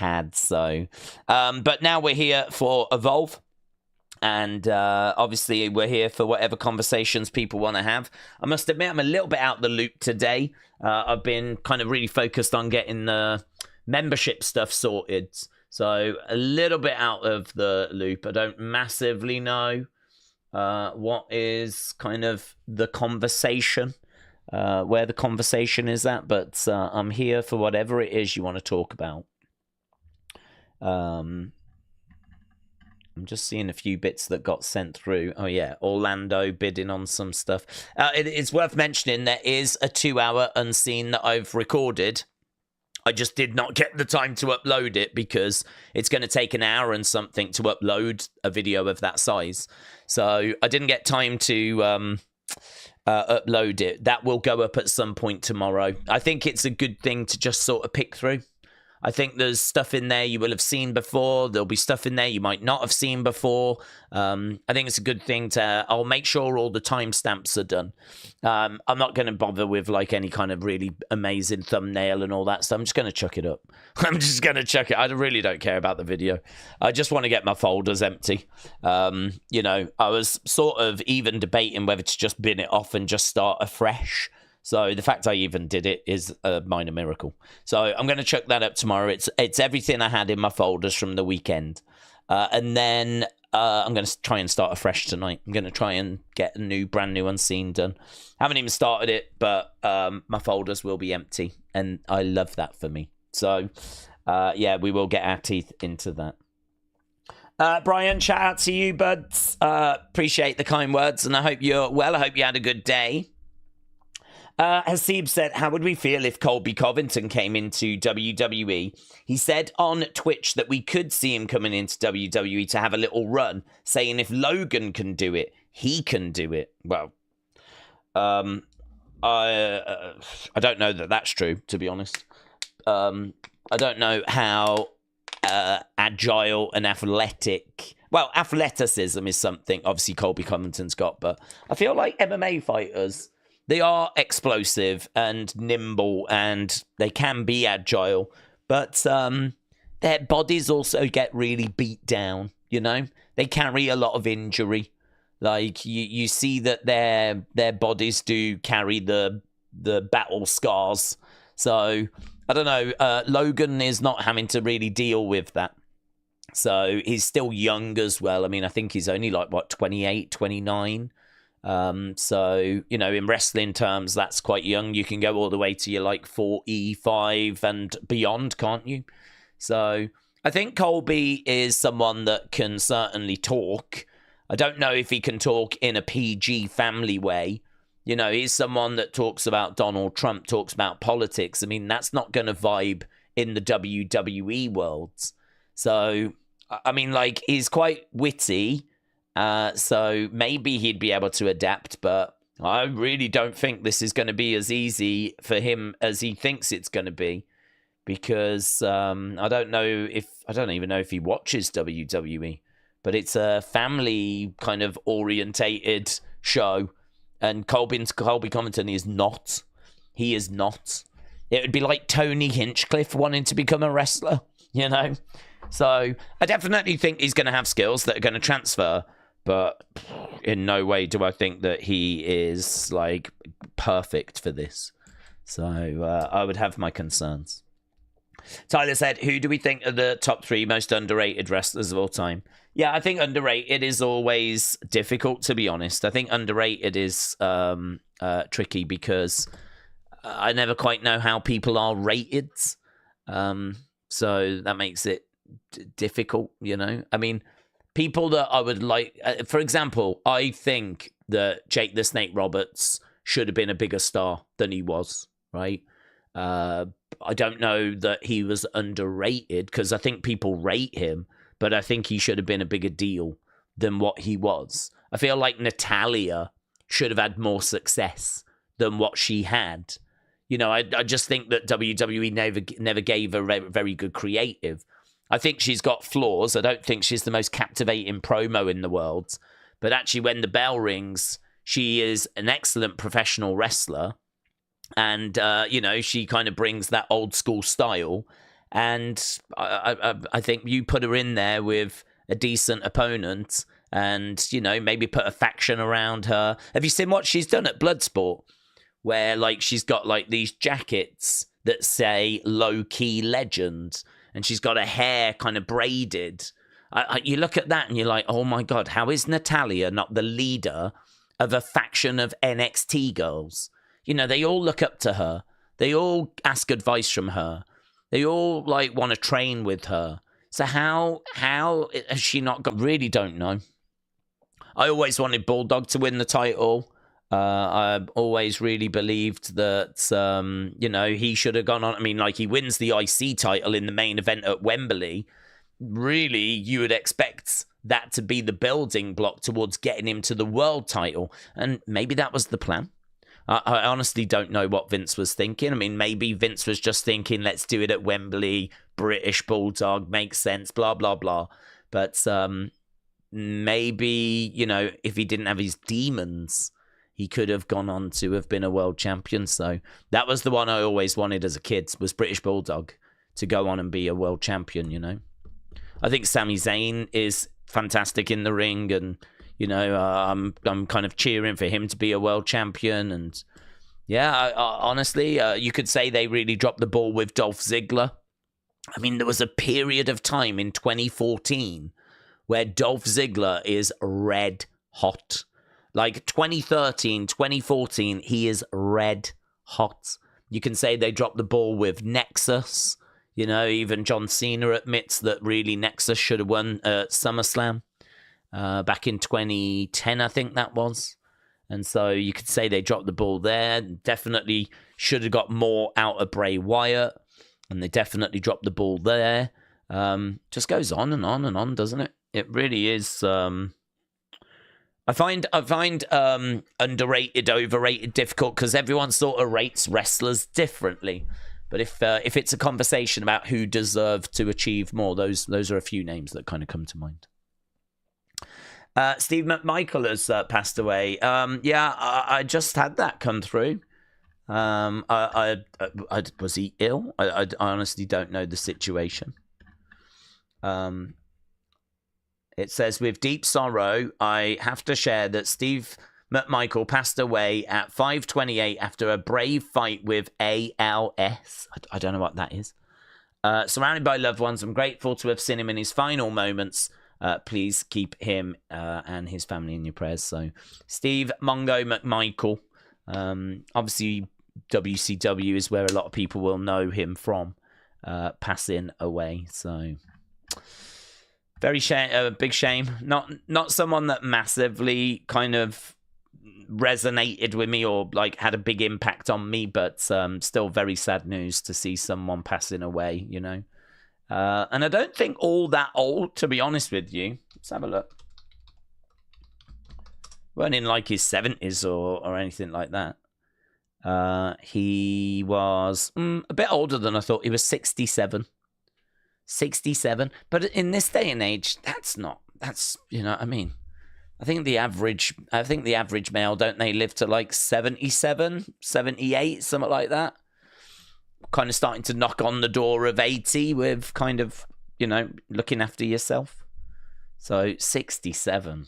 had. So, but now we're here for Evolve. And obviously, we're here for whatever conversations people want to have. I must admit, I'm a little bit out the loop today. I've been kind of really focused on getting the membership stuff sorted. So a little bit out of the loop. I don't massively know what is kind of the conversation, where the conversation is at. But I'm here for whatever it is you want to talk about. I'm just seeing a few bits that got sent through. Oh, yeah. Orlando bidding on some stuff. It's worth mentioning there is a 2-hour unseen that I've recorded. I just did not get the time to upload it because it's going to take an hour and something to upload a video of that size. So I didn't get time to upload it. That will go up at some point tomorrow. I think it's a good thing to just sort of pick through. I think there's stuff in there you will have seen before. There'll be stuff in there you might not have seen before. I think it's a good thing to... I'll make sure all the timestamps are done. I'm not going to bother with like any kind of really amazing thumbnail and all that stuff. I'm just going to chuck it up. I'm just going to chuck it. I really don't care about the video. I just want to get my folders empty. You know, I was sort of even debating whether to just bin it off and just start afresh. So the fact I even did it is a minor miracle. So I'm going to chuck that up tomorrow. It's everything I had in my folders from the weekend. And then I'm going to try and start afresh tonight. I'm going to try and get a brand new unseen done. Haven't even started it, but my folders will be empty. And I love that for me. So, yeah, we will get our teeth into that. Brian, shout out to you, buds. Appreciate the kind words. And I hope you're well. I hope you had a good day. Hasib said, how would we feel if Colby Covington came into WWE? He said on Twitch that we could see him coming into WWE to have a little run, saying if Logan can do it, he can do it. Well, I don't know that that's true, to be honest. I don't know how agile and athletic... Well, athleticism is something, obviously, Colby Covington's got, but I feel like MMA fighters... They are explosive and nimble, and they can be agile, but their bodies also get really beat down, you know? They carry a lot of injury. Like, you see that their bodies do carry the battle scars. So, I don't know, Logan is not having to really deal with that. So, he's still young as well. I mean, I think he's only like, what, 28, 29? So, you know, in wrestling terms, that's quite young. You can go all the way to your like 45 and beyond, can't you? So I think Colby is someone that can certainly talk. I don't know if he can talk in a PG family way. You know, he's someone that talks about Donald Trump, talks about politics. I mean, that's not going to vibe in the WWE worlds. So, I mean, like, he's quite witty. So maybe he'd be able to adapt, but I really don't think this is going to be as easy for him as he thinks it's going to be, because I don't even know if he watches WWE, but it's a family kind of orientated show, and Colby Covington is not. He is not. It would be like Tony Hinchcliffe wanting to become a wrestler, you know? So I definitely think he's going to have skills that are going to transfer. But in no way do I think that he is, like, perfect for this. So I would have my concerns. Tyler said, who do we think are the top 3 most underrated wrestlers of all time? Yeah, I think underrated is always difficult, to be honest. I think underrated is tricky because I never quite know how people are rated. So that makes it difficult, you know? I mean... People that I would like, for example, I think that Jake the Snake Roberts should have been a bigger star than he was, right? I don't know that he was underrated because I think people rate him, but I think he should have been a bigger deal than what he was. I feel like Natalya should have had more success than what she had. You know, I just think that WWE never gave a very good creative. I think she's got flaws. I don't think she's the most captivating promo in the world. But actually, when the bell rings, she is an excellent professional wrestler. And, you know, she kind of brings that old school style. And I think you put her in there with a decent opponent and, you know, maybe put a faction around her. Have you seen what she's done at Bloodsport? Where, like, she's got, like, these jackets that say low-key legend, and she's got her hair kind of braided. You look at that and you're like, oh my God, how is Natalya not the leader of a faction of NXT girls? You know, they all look up to her. They all ask advice from her. They all, like, want to train with her. So how has she not got... Really don't know. I always wanted Bulldog to win the title. I always really believed that, you know, he should have gone on. I mean, like, he wins the IC title in the main event at Wembley. Really, you would expect that to be the building block towards getting him to the world title. And maybe that was the plan. I honestly don't know what Vince was thinking. I mean, maybe Vince was just thinking, let's do it at Wembley, British Bulldog, makes sense, blah, blah, blah. But maybe, you know, if he didn't have his demons, he could have gone on to have been a world champion. So that was the one I always wanted as a kid, was British Bulldog, to go on and be a world champion, you know. I think Sami Zayn is fantastic in the ring, and, you know, I'm kind of cheering for him to be a world champion. And yeah, honestly, you could say they really dropped the ball with Dolph Ziggler. I mean, there was a period of time in 2014 where Dolph Ziggler is red hot. Like 2013, 2014, he is red hot. You can say they dropped the ball with Nexus. You know, even John Cena admits that really Nexus should have won SummerSlam back in 2010, I think that was. And so you could say they dropped the ball there. Definitely should have got more out of Bray Wyatt. And they definitely dropped the ball there. Just goes on and on and on, doesn't it? It really is. I find underrated, overrated difficult because everyone sort of rates wrestlers differently. But if it's a conversation about who deserved to achieve more, those are a few names that kind of come to mind. Steve McMichael has passed away. Yeah, I just had that come through. Was he ill? I honestly don't know the situation. It says, with deep sorrow, I have to share that Steve McMichael passed away at 5:28 after a brave fight with ALS. I don't know what that is. Surrounded by loved ones, I'm grateful to have seen him in his final moments. Please keep him and his family in your prayers. So, Steve Mongo McMichael. Obviously, WCW is where a lot of people will know him from, passing away. So, very big shame. Not someone that massively kind of resonated with me or like had a big impact on me, but still very sad news to see someone passing away, you know. And I don't think all that old, to be honest with you. Let's have a look. Weren't in like his 70s or anything like that. He was a bit older than I thought. He was 67. 67. But in this day and age, that's, you know what I mean? I think the average male, don't they live to like 77, 78, something like that? Kind of starting to knock on the door of 80 with kind of, you know, looking after yourself. So 67.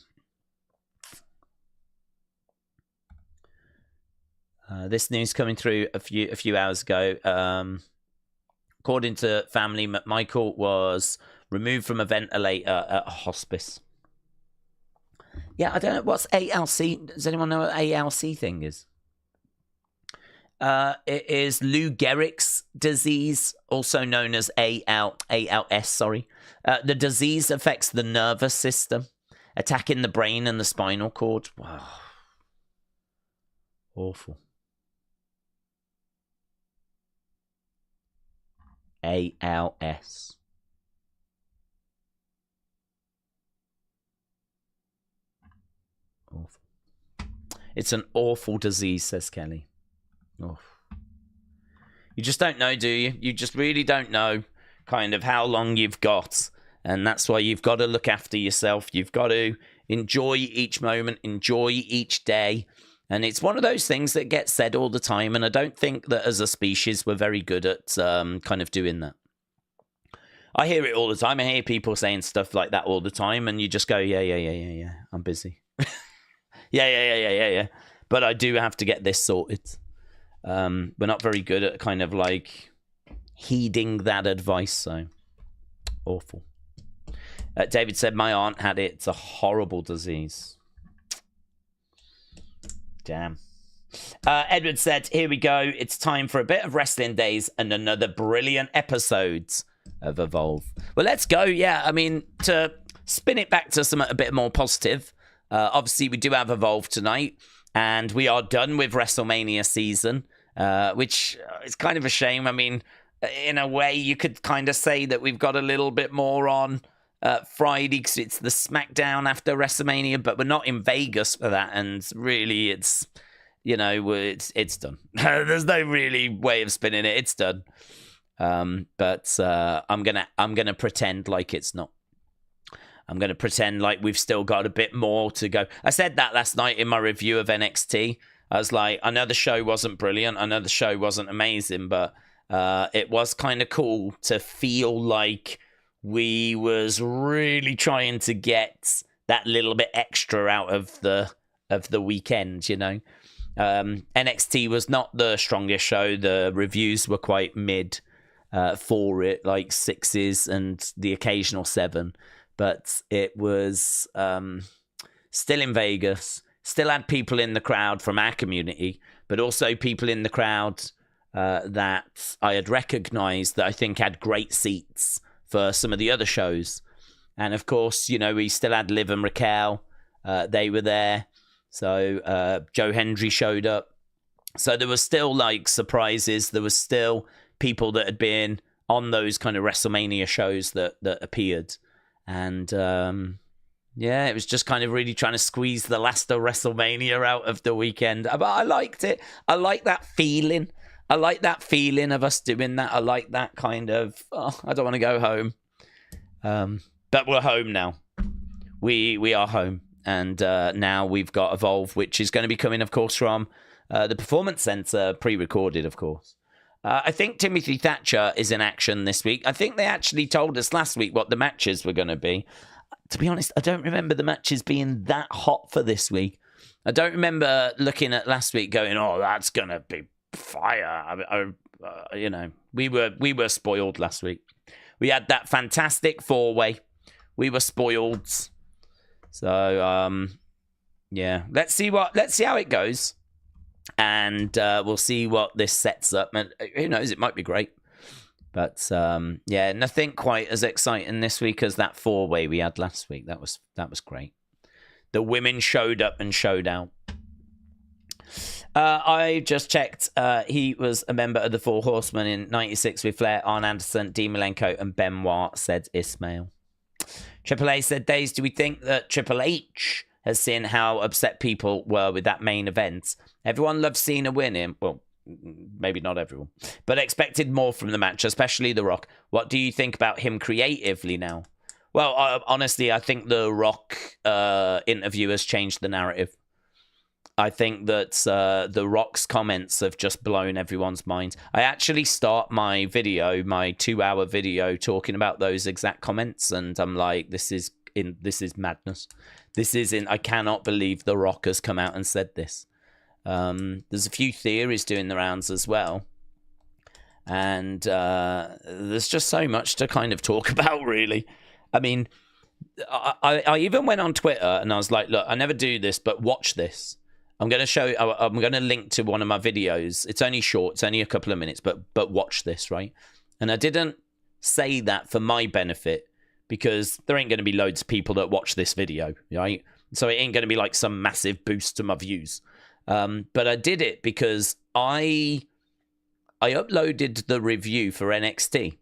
This news coming through a few hours ago. According to family, McMichael was removed from a ventilator at a hospice. Yeah, I don't know. What's ALC? Does anyone know what ALC thing is? It is Lou Gehrig's disease, also known as ALS, sorry. The disease affects the nervous system, attacking the brain and the spinal cord. Wow. Awful. ALS. Awful. It's an awful disease, says Kelly. Oh. You just don't know, do you? You just really don't know kind of how long you've got. And that's why you've got to look after yourself. You've got to enjoy each moment, enjoy each day. And it's one of those things that gets said all the time. And I don't think that as a species we're very good at kind of doing that. I hear it all the time. I hear people saying stuff like that all the time, and you just go, yeah. I'm busy. yeah. But I do have to get this sorted. We're not very good at kind of like heeding that advice, so awful. David said, my aunt had it. It's a horrible disease. Damn. Edward said, here we go. It's time for a bit of Wrestling Daze and another brilliant episode of Evolve. Well, let's go. Yeah, I mean, to spin it back to something a bit more positive, obviously we do have Evolve tonight, and we are done with WrestleMania season, which is kind of a shame. I mean, in a way, you could kind of say that we've got a little bit more on Friday because it's the SmackDown after WrestleMania, but we're not in Vegas for that, and really it's, you know, it's done. There's no really way of spinning it. It's done. But I'm gonna pretend like it's not. I'm gonna pretend like we've still got a bit more to go. I said that last night in my review of NXT. I was like, I know the show wasn't brilliant, I know the show wasn't amazing, but it was kind of cool to feel like we was really trying to get that little bit extra out of the weekend, you know. NXT was not the strongest show. The reviews were quite mid for it, like 6s and the occasional 7, but it was still in Vegas, still had people in the crowd from our community, but also people in the crowd that I had recognized that I think had great seats for some of the other shows. And of course, you know, we still had Liv and Raquel. They were there. So Joe Hendry showed up. So there was still like surprises. There was still people that had been on those kind of WrestleMania shows that appeared. And yeah, it was just kind of really trying to squeeze the last of WrestleMania out of the weekend. But I liked it. I like that feeling. I like that feeling of us doing that. I like that kind of, I don't want to go home. But we're home now. We are home. And now we've got Evolve, which is going to be coming, of course, from the Performance Center, pre-recorded, of course. I think Timothy Thatcher is in action this week. I think they actually told us last week what the matches were going to be. To be honest, I don't remember the matches being that hot for this week. I don't remember looking at last week going, oh, that's going to be fire. You know, we were spoiled last week. We had that fantastic 4-way. We were spoiled. So, yeah, let's see how it goes. And we'll see what this sets up. And who knows, it might be great. But, yeah, nothing quite as exciting this week as that 4-way we had last week. That was great. The women showed up and showed out. I just checked. He was a member of the Four Horsemen in 96 with Flair, Arn Anderson, Dean Malenko, and Benoit, said Ismail. Triple A said, Daze, do we think that Triple H has seen how upset people were with that main event? Everyone loves Cena winning. Well, maybe not everyone, but expected more from the match, especially The Rock. What do you think about him creatively now? Well, honestly, I think the Rock interview has changed the narrative. I think that the Rock's comments have just blown everyone's mind. I actually start my video, my 2-hour video, talking about those exact comments, and I'm like, this is madness. I cannot believe the Rock has come out and said this. There's a few theories doing the rounds as well, and there's just so much to kind of talk about, really. I mean, I even went on Twitter and I was like, look, I never do this, but watch this. I'm going to link to one of my videos. It's only short. It's only a couple of minutes, but watch this, right? And I didn't say that for my benefit because there ain't going to be loads of people that watch this video, right? So it ain't going to be like some massive boost to my views. But I did it because I uploaded the review for NXT.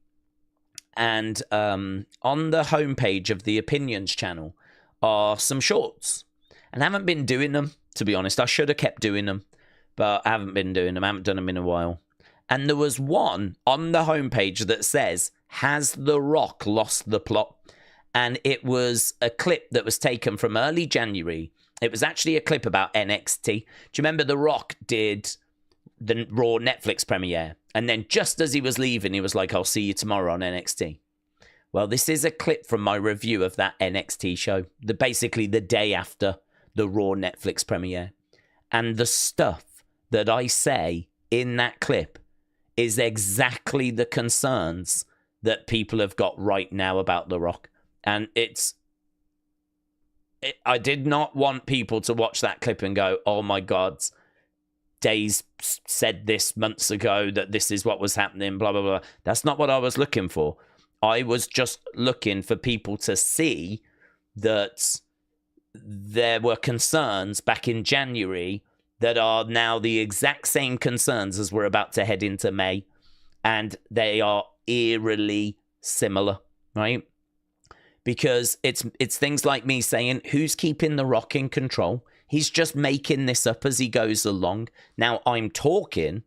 And on the homepage of the Opinions channel are some shorts. And I haven't been doing them, to be honest. I should have kept doing them, but I haven't been doing them. I haven't done them in a while. And there was one on the homepage that says, has The Rock lost the plot? And it was a clip that was taken from early January. It was actually a clip about NXT. Do you remember The Rock did the Raw Netflix premiere? And then just as he was leaving, he was like, I'll see you tomorrow on NXT. Well, this is a clip from my review of that NXT show, basically the day after the Raw Netflix premiere. And the stuff that I say in that clip is exactly the concerns that people have got right now about The Rock. And I did not want people to watch that clip and go, oh my God, Daze said this months ago that this is what was happening, blah, blah, blah. That's not what I was looking for. I was just looking for people to see that there were concerns back in January that are now the exact same concerns as we're about to head into May. And they are eerily similar, right? Because it's things like me saying, who's keeping The Rock in control? He's just making this up as he goes along. Now, I'm talking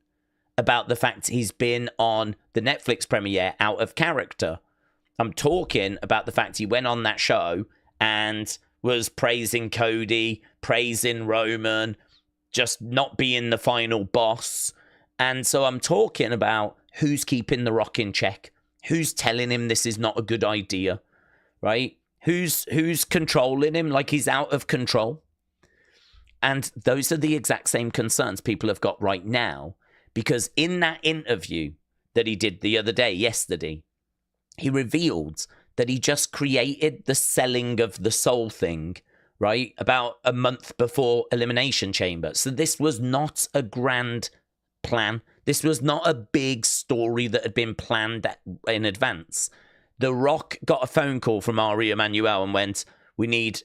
about the fact he's been on the Netflix premiere out of character. I'm talking about the fact he went on that show and was praising Cody, praising Roman, just not being the final boss. And so I'm talking about who's keeping The Rock in check, who's telling him this is not a good idea, right? Who's controlling him like he's out of control. And those are the exact same concerns people have got right now, because in that interview that he did the other day, yesterday, he revealed that he just created the selling of the soul thing, right, about a month before Elimination Chamber. So this was not a grand plan. This was not a big story that had been planned in advance. The Rock got a phone call from Ari Emanuel and went, we need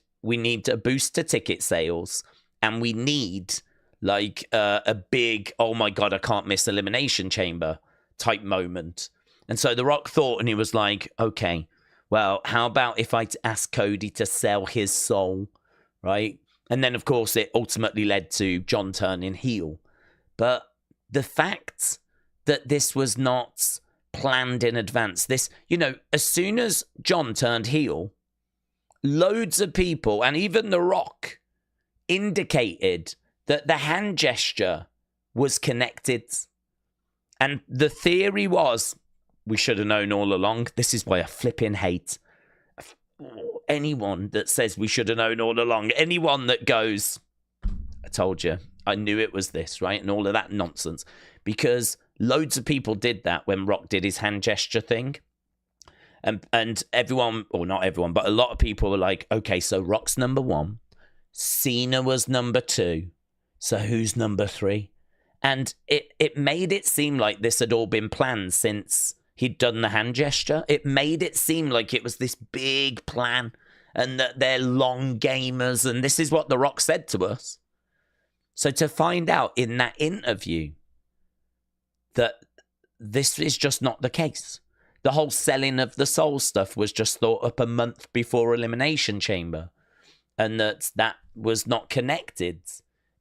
a boost to ticket sales, and we need like a big, oh my God, I can't miss Elimination Chamber type moment. And so The Rock thought, and he was like, okay, well, how about if I ask Cody to sell his soul, right? And then, of course, it ultimately led to John turning heel. But the fact that this was not planned in advance, this, as soon as John turned heel, loads of people, and even The Rock, indicated that the hand gesture was connected. And the theory was, we should have known all along. This is why I flipping hate anyone that says we should have known all along. Anyone that goes, I told you, I knew it was this, right? And all of that nonsense. Because loads of people did that when Rock did his hand gesture thing. And everyone, or not everyone, but a lot of people were like, okay, so Rock's number 1. Cena was number 2. So who's number 3? And it made it seem like this had all been planned since he'd done the hand gesture. It made it seem like it was this big plan and that they're long gamers. And this is what The Rock said to us. So to find out in that interview that this is just not the case. The whole selling of the soul stuff was just thought up a month before Elimination Chamber. And that was not connected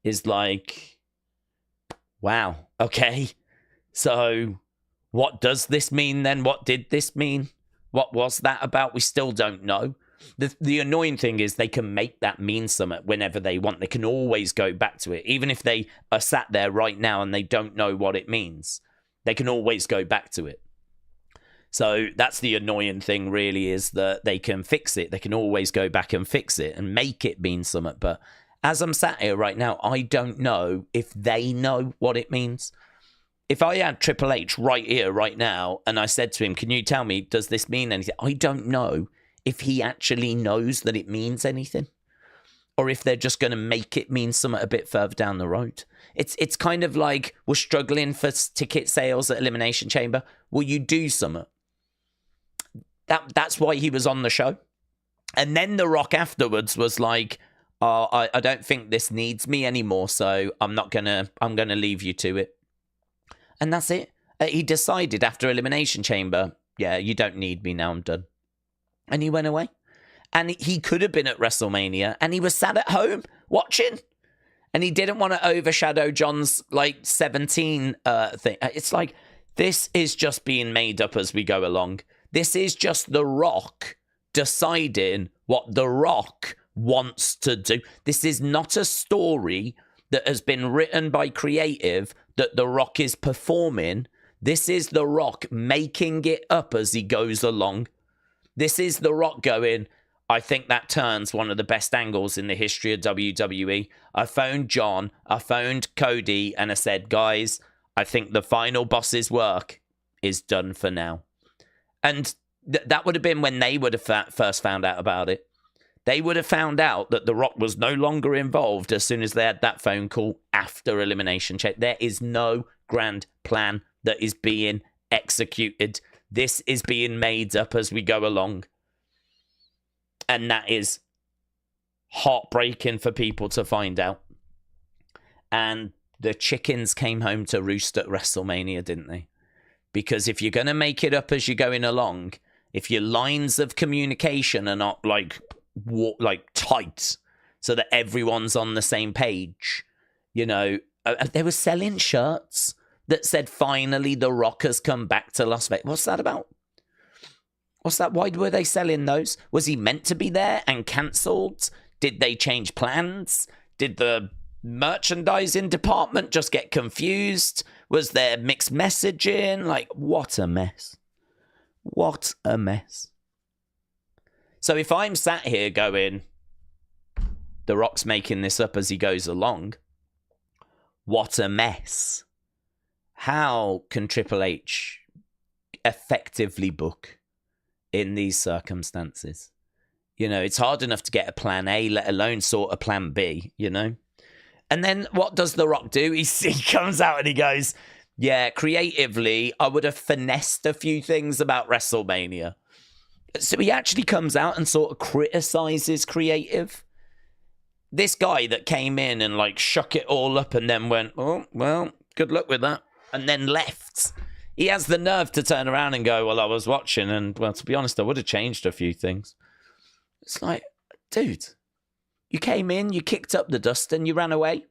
is like, wow, okay. So what does this mean then? What did this mean? What was that about? We still don't know. The annoying thing is they can make that mean something whenever they want. They can always go back to it. Even if they are sat there right now and they don't know what it means, they can always go back to it. So that's the annoying thing, really, is that they can fix it. They can always go back and fix it and make it mean something. But as I'm sat here right now, I don't know if they know what it means. If I had Triple H right here, right now, and I said to him, can you tell me, does this mean anything? I don't know if he actually knows that it means anything, or if they're just going to make it mean something a bit further down the road. It's kind of like we're struggling for ticket sales at Elimination Chamber. Will you do something? That's why he was on the show. And then The Rock afterwards was like, oh, I don't think this needs me anymore, so I'm gonna leave you to it. And that's it. He decided after Elimination Chamber, yeah, you don't need me now, I'm done. And he went away. And he could have been at WrestleMania, and he was sat at home watching. And he didn't want to overshadow John's, 17 thing. It's like, this is just being made up as we go along. This is just The Rock deciding what The Rock wants to do. This is not a story that has been written by creative that The Rock is performing. This is The Rock making it up as he goes along. This is The Rock going, I think that turns one of the best angles in the history of WWE. I phoned John, I phoned Cody, and I said, guys, I think the final boss's work is done for now. And that would have been when they would have first found out about it. They would have found out that The Rock was no longer involved as soon as they had that phone call after Elimination Chamber. There is no grand plan that is being executed. This is being made up as we go along. And that is heartbreaking for people to find out. And the chickens came home to roost at WrestleMania, didn't they? Because if you're going to make it up as you're going along, if your lines of communication are not like tight so that everyone's on the same page, you know, they were selling shirts that said, finally, The Rock has come back to Las Vegas. What's that about? What's that? Why were they selling those? Was he meant to be there and cancelled? Did they change plans? Did the merchandising department just get confused? Was there mixed messaging? Like, what a mess. What a mess. So if I'm sat here going, The Rock's making this up as he goes along, what a mess. How can Triple H effectively book in these circumstances? You know, it's hard enough to get a plan A, let alone sort a plan B, you know? And then what does The Rock do? He comes out and he goes, yeah, creatively, I would have finessed a few things about WrestleMania. So he actually comes out and sort of criticizes creative. This guy that came in and like shook it all up and then went, oh, well, good luck with that. And then left. He has the nerve to turn around and go, well, I was watching and, well, to be honest, I would have changed a few things. It's like, dude, you came in, you kicked up the dust and you ran away.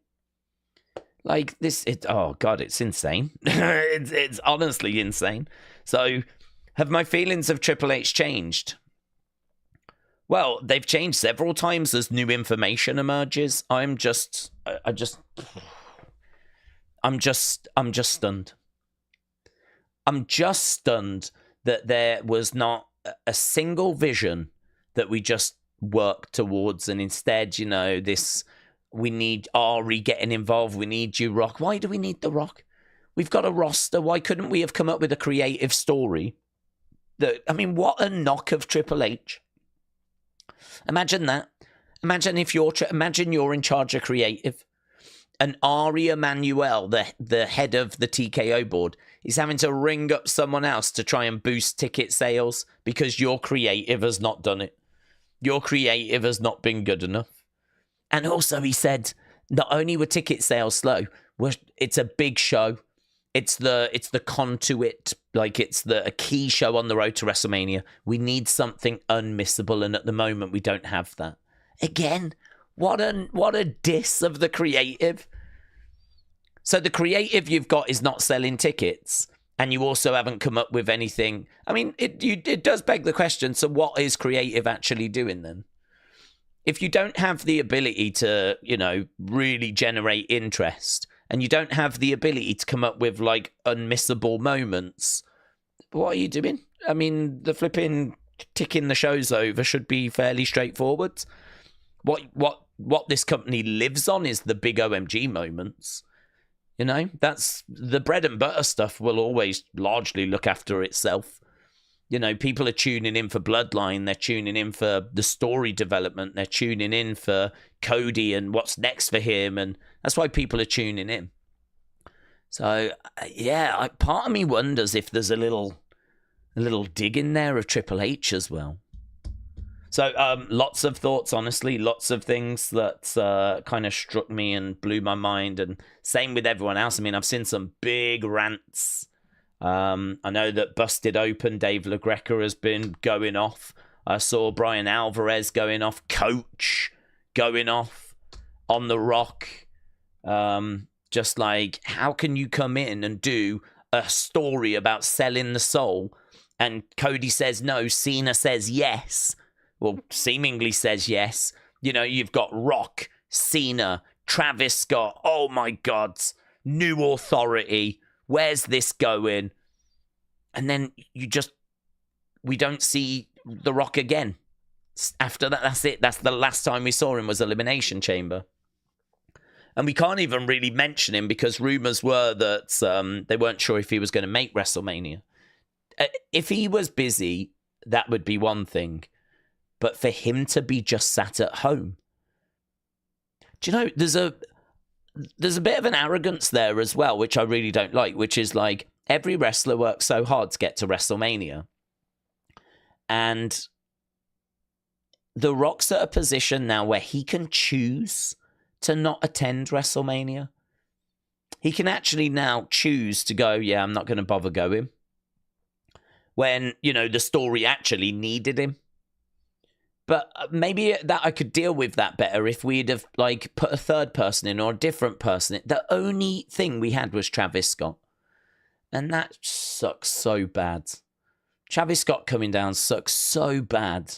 Like this, oh God, it's insane. it's honestly insane. So have my feelings of Triple H changed? Well, they've changed several times as new information emerges. I'm just stunned. I'm just stunned that there was not a single vision that we just worked towards, and instead, you know, we need Ari getting involved. We need you, Rock. Why do we need The Rock? We've got a roster. Why couldn't we have come up with a creative story? What a knock of Triple H. Imagine that. Imagine you're in charge of creative. And Ari Emanuel, the head of the TKO board, is having to ring up someone else to try and boost ticket sales because your creative has not done it. Your creative has not been good enough. And also he said, not only were ticket sales slow, it's a big show. It's the conduit, like it's a key show on the road to WrestleMania. We need something unmissable, and at the moment we don't have that. Again, what a diss of the creative. So the creative you've got is not selling tickets, and you also haven't come up with anything. I mean, it does beg the question, so what is creative actually doing then? If you don't have the ability to, you know, really generate interest, and you don't have the ability to come up with, like, unmissable moments, what are you doing? I mean, the flipping ticking the shows over should be fairly straightforward. What this company lives on is the big OMG moments. You know, that's the bread and butter stuff will always largely look after itself. You know, people are tuning in for Bloodline. They're tuning in for the story development. They're tuning in for Cody and what's next for him. And that's why people are tuning in. So, yeah, part of me wonders if there's a little dig in there of Triple H as well. So, lots of thoughts, honestly. Lots of things that kind of struck me and blew my mind. And same with everyone else. I mean, I've seen some big rants. I know that Busted Open, Dave LaGreca has been going off. I saw Brian Alvarez going off, Coach going off on The Rock. Just like, how can you come in and do a story about selling the soul? And Cody says no, Cena says yes. Well, seemingly says yes. You know, you've got Rock, Cena, Travis Scott. Oh my God, new authority. Where's this going? And then we don't see The Rock again. After that, that's it. That's the last time we saw him was Elimination Chamber. And we can't even really mention him because rumors were that they weren't sure if he was going to make WrestleMania. If he was busy, that would be one thing. But for him to be just sat at home. Do you know, there's a bit of an arrogance there as well, which I really don't like, which is like every wrestler works so hard to get to WrestleMania. And The Rock's at a position now where he can choose to not attend WrestleMania. He can actually now choose to go, yeah, I'm not going to bother going. When, you know, the story actually needed him. But maybe that I could deal with that better if we'd have, like, put a third person in or a different person in. The only thing we had was Travis Scott. And that sucks so bad. Travis Scott coming down sucks so bad.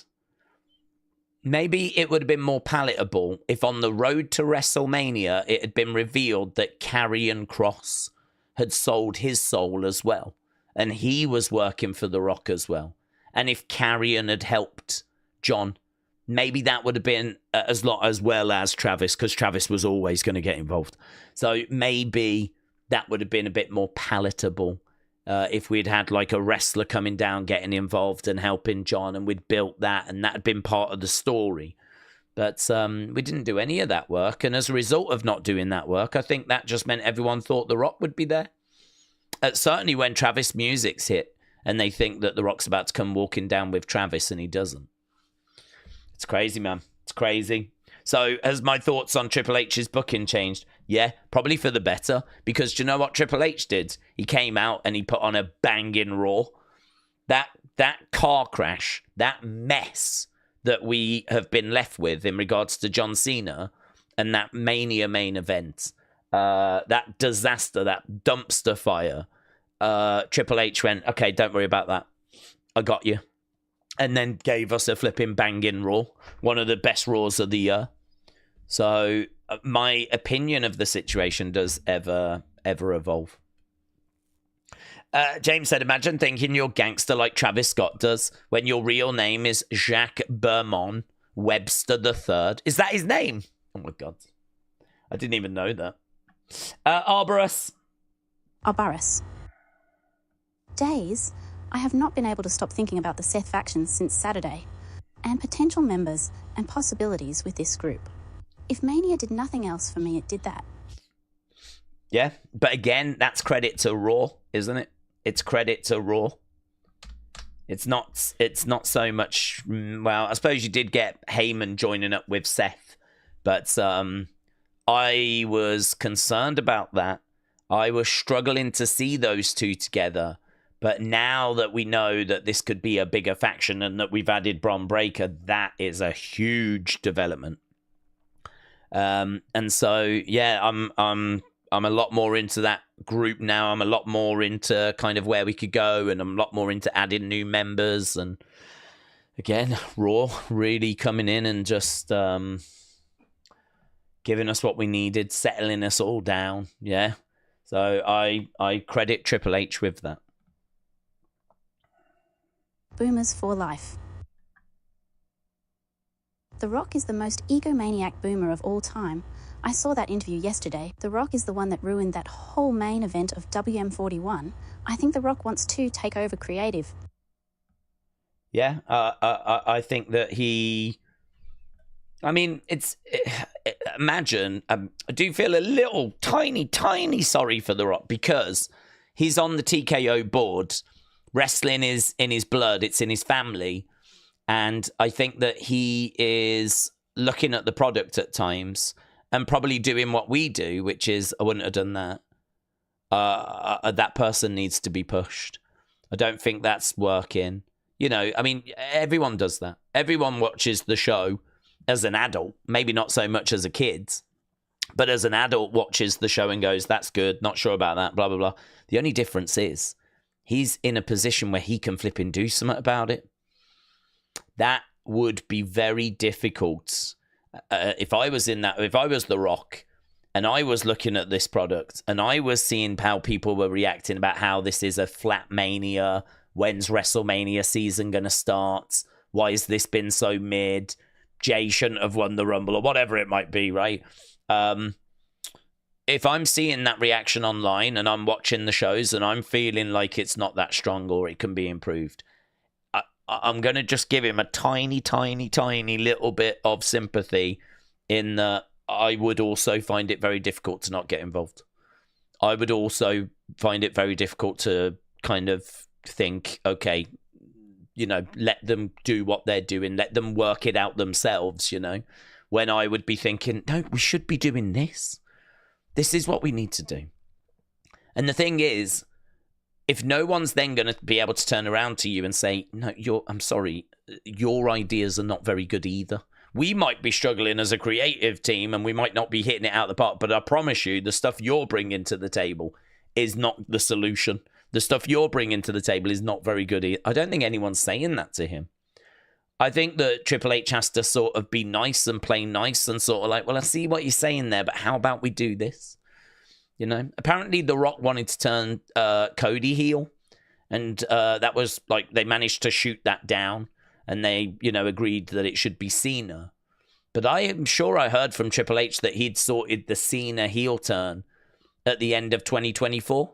Maybe it would have been more palatable if on the road to WrestleMania it had been revealed that Karrion Kross had sold his soul as well. And he was working for The Rock as well. And if Karrion had helped John, maybe that would have been as well as Travis, because Travis was always going to get involved. So maybe that would have been a bit more palatable if we'd had like a wrestler coming down, getting involved and helping John, and we'd built that, and that had been part of the story. But we didn't do any of that work, and as a result of not doing that work, I think that just meant everyone thought The Rock would be there. Certainly when Travis music's hit, and they think that The Rock's about to come walking down with Travis, and he doesn't. It's crazy, man. It's crazy. So has my thoughts on Triple H's booking changed? Yeah, probably for the better. Because do you know what Triple H did? He came out and he put on a banging Raw. That car crash, that mess that we have been left with in regards to John Cena and that Mania main event, that disaster, that dumpster fire, Triple H went, okay, don't worry about that. I got you. And then gave us a flipping banging Raw. One of the best Raws of the year. So my opinion of the situation does ever evolve. James said, imagine thinking you're gangster like Travis Scott does when your real name is Jacques Bermond Webster III. Is that his name? Oh my God. I didn't even know that. Arborus. Daze, I have not been able to stop thinking about the Seth faction since Saturday, and potential members and possibilities with this group. If Mania did nothing else for me, it did that. Yeah, but again, that's credit to Raw, isn't it? It's credit to Raw. It's not so much, well, I suppose you did get Heyman joining up with Seth, but I was concerned about that. I was struggling to see those two together. But now that we know that this could be a bigger faction and that we've added Bron Breakker, that is a huge development. And so, yeah, I'm a lot more into that group now. I'm a lot more into kind of where we could go, and I'm a lot more into adding new members. And again, Raw really coming in and just giving us what we needed, settling us all down. Yeah. So I credit Triple H with that. Boomers for life. The Rock is the most egomaniac boomer of all time. I saw that interview yesterday. The Rock is the one that ruined that whole main event of WM41. I think The Rock wants to take over creative. Yeah, I think that he... I mean, imagine, I do feel a little tiny sorry for The Rock because he's on the TKO board. Wrestling is in his blood. It's in his family. And I think that he is looking at the product at times and probably doing what we do, which is, I wouldn't have done that. That person needs to be pushed. I don't think that's working. You know, I mean, everyone does that. Everyone watches the show as an adult, maybe not so much as a kid, but as an adult watches the show and goes, that's good, not sure about that, blah, blah, blah. The only difference is he's in a position where he can flip and do something about it. That would be very difficult. If I was The Rock and I was looking at this product and I was seeing how people were reacting about how this is a flat mania, when's WrestleMania season going to start, Why has this been so mid? Jay shouldn't have won the Rumble, or whatever it might be, right? If I'm seeing that reaction online and I'm watching the shows and I'm feeling like it's not that strong or it can be improved, I'm going to just give him a tiny, tiny, tiny little bit of sympathy in that I would also find it very difficult to not get involved. I would also find it very difficult to kind of think, okay, you know, let them do what they're doing. Let them work it out themselves, you know, when I would be thinking, no, we should be doing this. This is what we need to do. And the thing is, if no one's then going to be able to turn around to you and say, no, I'm sorry, your ideas are not very good either. We might be struggling as a creative team and we might not be hitting it out of the park, but I promise you, the stuff you're bringing to the table is not the solution. The stuff you're bringing to the table is not very good either. I don't think anyone's saying that to him. I think that Triple H has to sort of be nice and play nice and sort of like, well, I see what you're saying there, but how about we do this? You know, apparently The Rock wanted to turn Cody heel, and that was like, they managed to shoot that down, and they, you know, agreed that it should be Cena. But I am sure I heard from Triple H that he'd sorted the Cena heel turn at the end of 2024.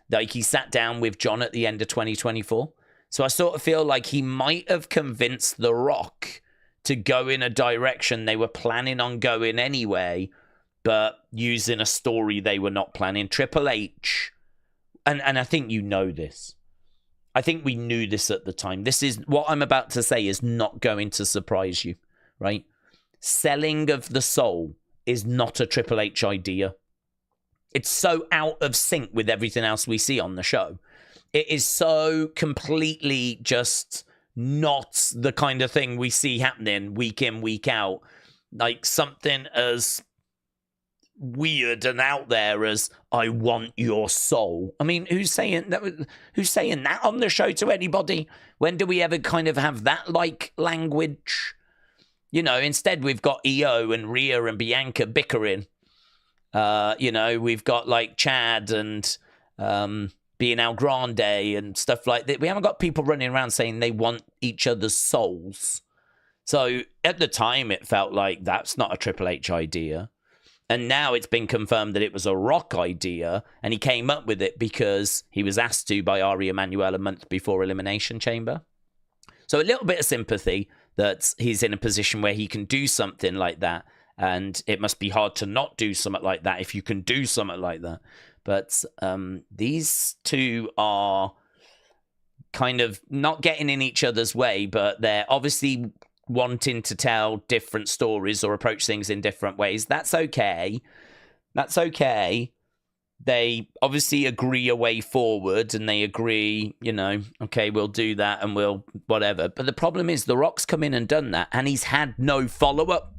Like, he sat down with John at the end of 2024. So I sort of feel like he might have convinced The Rock to go in a direction they were planning on going anyway, but using a story they were not planning. Triple H, and I think you know this. I think we knew this at the time. This is, what I'm about to say is not going to surprise you, right? Selling of the soul is not a Triple H idea. It's so out of sync with everything else we see on the show. It is so completely just not the kind of thing we see happening week in, week out. Like something as weird and out there as, I want your soul. I mean, who's saying that? Who's saying that on the show to anybody? When do we ever kind of have that like language? You know, instead we've got EO and Rhea and Bianca bickering. You know, we've got like Chad and being El Grande and stuff like that. We haven't got people running around saying they want each other's souls. So at the time, it felt like that's not a Triple H idea. And now it's been confirmed that it was a Rock idea, and he came up with it because he was asked to by Ari Emanuel a month before Elimination Chamber. So a little bit of sympathy that he's in a position where he can do something like that, and it must be hard to not do something like that if you can do something like that. But these two are kind of not getting in each other's way, but they're obviously wanting to tell different stories or approach things in different ways. That's okay. That's okay. They obviously agree a way forward, and they agree, you know, okay, we'll do that and we'll whatever. But the problem is The Rock's come in and done that, and he's had no follow-up.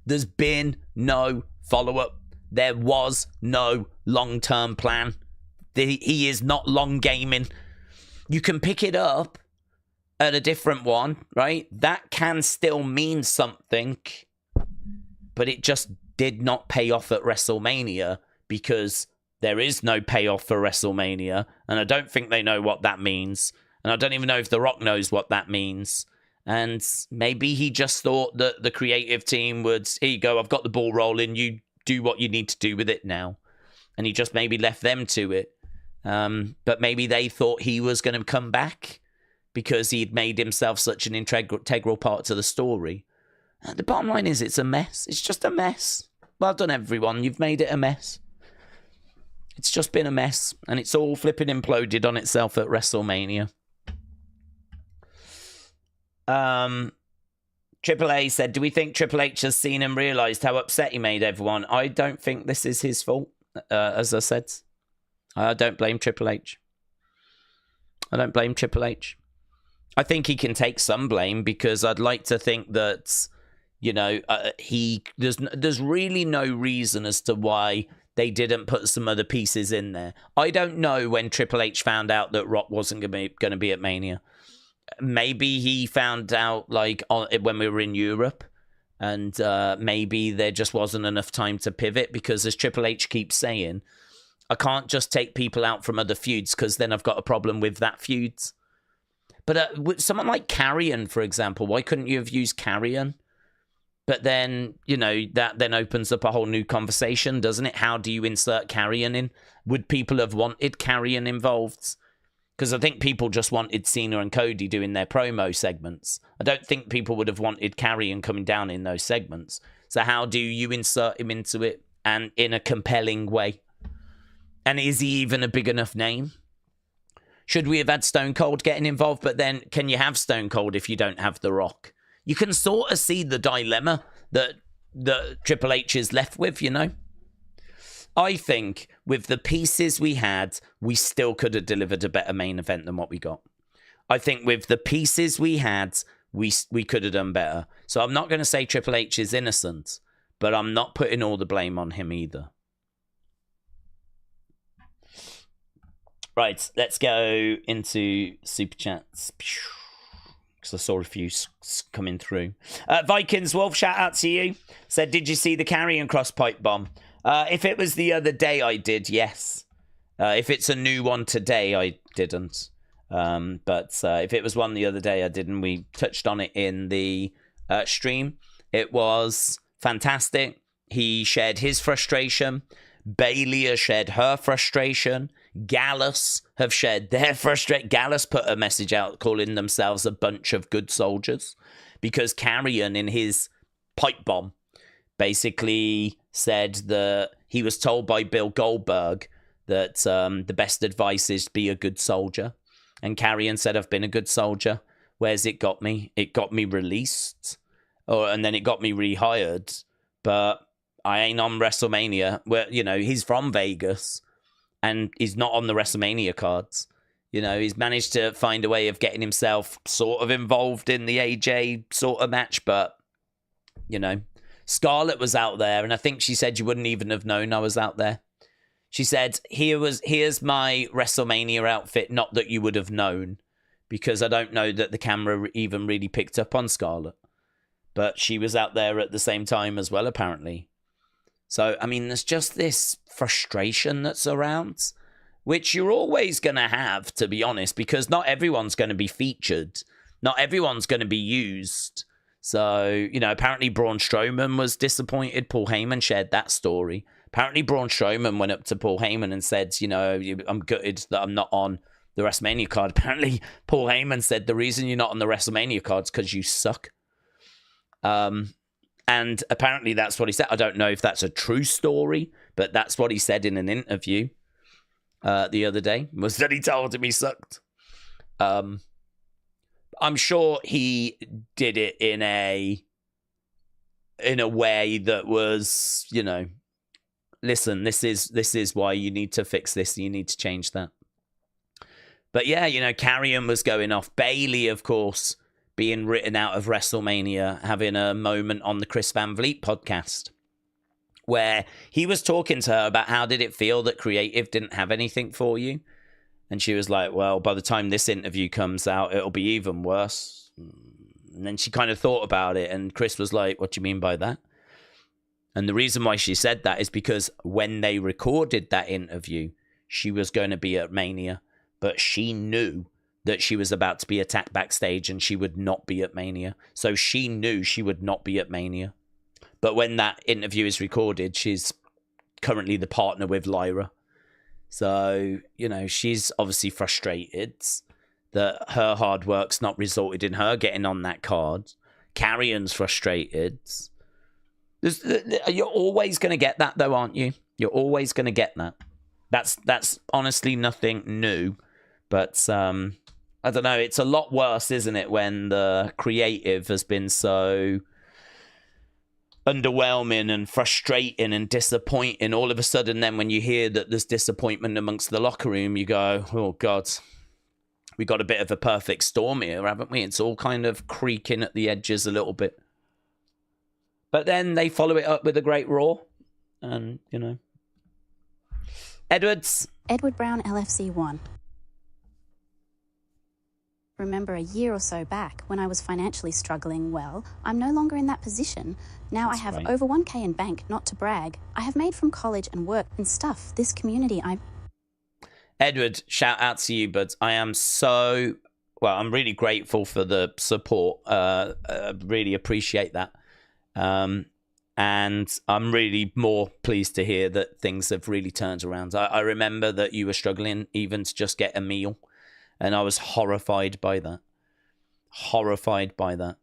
There's been no follow-up. There was no long-term plan. He is not long gaming. You can pick it up at a different one, right? That can still mean something, but it just did not pay off at WrestleMania because there is no payoff for WrestleMania, and I don't think they know what that means, and I don't even know if The Rock knows what that means. And maybe he just thought that the creative team would, here you go, I've got the ball rolling, you do what you need to do with it now. And he just maybe left them to it. But maybe they thought he was going to come back because he'd made himself such an integral part to the story. And the bottom line is, it's a mess. It's just a mess. Well done, everyone. You've made it a mess. It's just been a mess. And it's all flipping imploded on itself at WrestleMania. Triple A said, do we think Triple H has seen and realised how upset he made everyone? I don't think this is his fault, as I said. I don't blame Triple H. I don't blame Triple H. I think he can take some blame because I'd like to think that, you know, there's really no reason as to why they didn't put some other pieces in there. I don't know when Triple H found out that Rock wasn't going to be at Mania. Maybe he found out like when we were in Europe, and maybe there just wasn't enough time to pivot because, as Triple H keeps saying, I can't just take people out from other feuds because then I've got a problem with that feud. But with someone like Carrion, for example, why couldn't you have used Carrion? But then, you know, that then opens up a whole new conversation, doesn't it? How do you insert Carrion in? Would people have wanted Carrion involved? Because I think people just wanted Cena and Cody doing their promo segments. I don't think people would have wanted Carrion coming down in those segments. So how do you insert him into it and in a compelling way? And is he even a big enough name? Should we have had Stone Cold getting involved? But then can you have Stone Cold if you don't have The Rock? You can sort of see the dilemma that Triple H is left with, you know? I think with the pieces we had, we still could have delivered a better main event than what we got. I think with the pieces we had, we could have done better. So I'm not going to say Triple H is innocent, but I'm not putting all the blame on him either. Right, let's go into Super Chats. Because I saw a few coming through. Vikings Wolf, shout out to you. Said, did you see the Carrion Cross pipe bomb? If it was the other day, I did, yes. If it's a new one today, I didn't. But if it was one the other day, I didn't. We touched on it in the stream. It was fantastic. He shared his frustration. Bailey has shared her frustration. Gallus have shared their frustration. Gallus put a message out calling themselves a bunch of good soldiers because Carrion in his pipe bomb basically said that he was told by Bill Goldberg that the best advice is be a good soldier. And Carrion said, I've been a good soldier. Where's it got me? It got me released. And then it got me rehired. But I ain't on WrestleMania. Where, you know, he's from Vegas. And he's not on the WrestleMania cards. You know, he's managed to find a way of getting himself sort of involved in the AJ sort of match. But, you know, Scarlett was out there. And I think she said you wouldn't even have known I was out there. She said, here's my WrestleMania outfit. Not that you would have known. Because I don't know that the camera even really picked up on Scarlett. But she was out there at the same time as well, apparently. So, I mean, there's just this frustration that's around, which you're always going to have, to be honest, because not everyone's going to be featured. Not everyone's going to be used. So, you know, apparently Braun Strowman was disappointed. Paul Heyman shared that story. Apparently Braun Strowman went up to Paul Heyman and said, you know, I'm gutted that I'm not on the WrestleMania card. Apparently Paul Heyman said the reason you're not on the WrestleMania card is because you suck. And apparently that's what he said. I don't know if that's a true story, but that's what he said in an interview the other day, was that he told him he sucked. I'm sure he did it in a way that was, you know, listen, this is why you need to fix this. You need to change that. But yeah, you know, Carrion was going off. Bailey, of course, being written out of WrestleMania, having a moment on the Chris Van Vliet podcast where he was talking to her about how did it feel that creative didn't have anything for you. And she was like, well, by the time this interview comes out, it'll be even worse. And then she kind of thought about it. And Chris was like, what do you mean by that? And the reason why she said that is because when they recorded that interview, she was going to be at Mania, but she knew that she was about to be attacked backstage and she would not be at Mania. So she knew she would not be at Mania. But when that interview is recorded, she's currently the partner with Lyra. So, you know, she's obviously frustrated that her hard work's not resulted in her getting on that card. Carrion's frustrated. You're always going to get that, though, aren't you? You're always going to get that. That's honestly nothing new. But I don't know. It's a lot worse, isn't it, when the creative has been so underwhelming and frustrating and disappointing. All of a sudden, then when you hear that there's disappointment amongst the locker room, you go, oh, God, we got a bit of a perfect storm here, haven't we? It's all kind of creaking at the edges a little bit. But then they follow it up with a great Raw. And, you know. Edward Brown, LFC 1. Remember a year or so back when I was financially struggling? Well, I'm no longer in that position. Now That's I have right. over 1K in bank, not to brag. I have made from college and work and stuff. This community, Edward, shout out to you, but I am so well, I'm really grateful for the support. Really appreciate that. And I'm really more pleased to hear that things have really turned around. I remember that you were struggling even to just get a meal, and I was horrified by that. Horrified by that.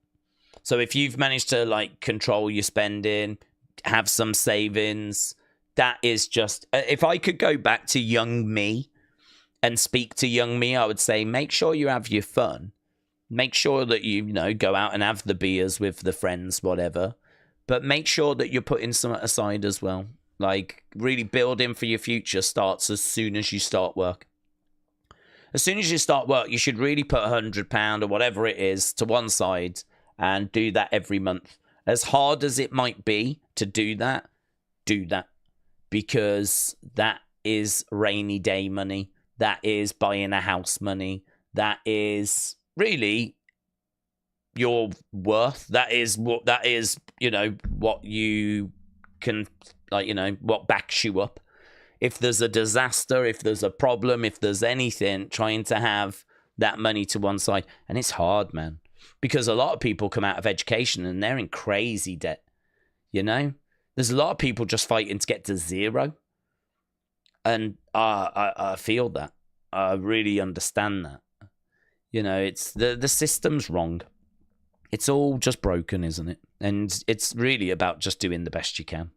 So if you've managed to like control your spending, have some savings, that is just, if I could go back to young me and speak to young me, I would say, make sure you have your fun. Make sure that you know, go out and have the beers with the friends, whatever. But make sure that you're putting some aside as well. Like, really building for your future starts as soon as you start work. As soon as you start work, you should really put £100 or whatever it is to one side and do that every month. As hard as it might be to do that. Because that is rainy day money. That is buying a house money. That is really your worth. That is, you know, what you can, like, you know, what backs you up. If there's a disaster, if there's a problem, if there's anything, trying to have that money to one side. And it's hard, man, because a lot of people come out of education and they're in crazy debt. You know, there's a lot of people just fighting to get to zero. And I feel that. I really understand that. You know, it's the system's wrong. It's all just broken, isn't it? And it's really about just doing the best you can.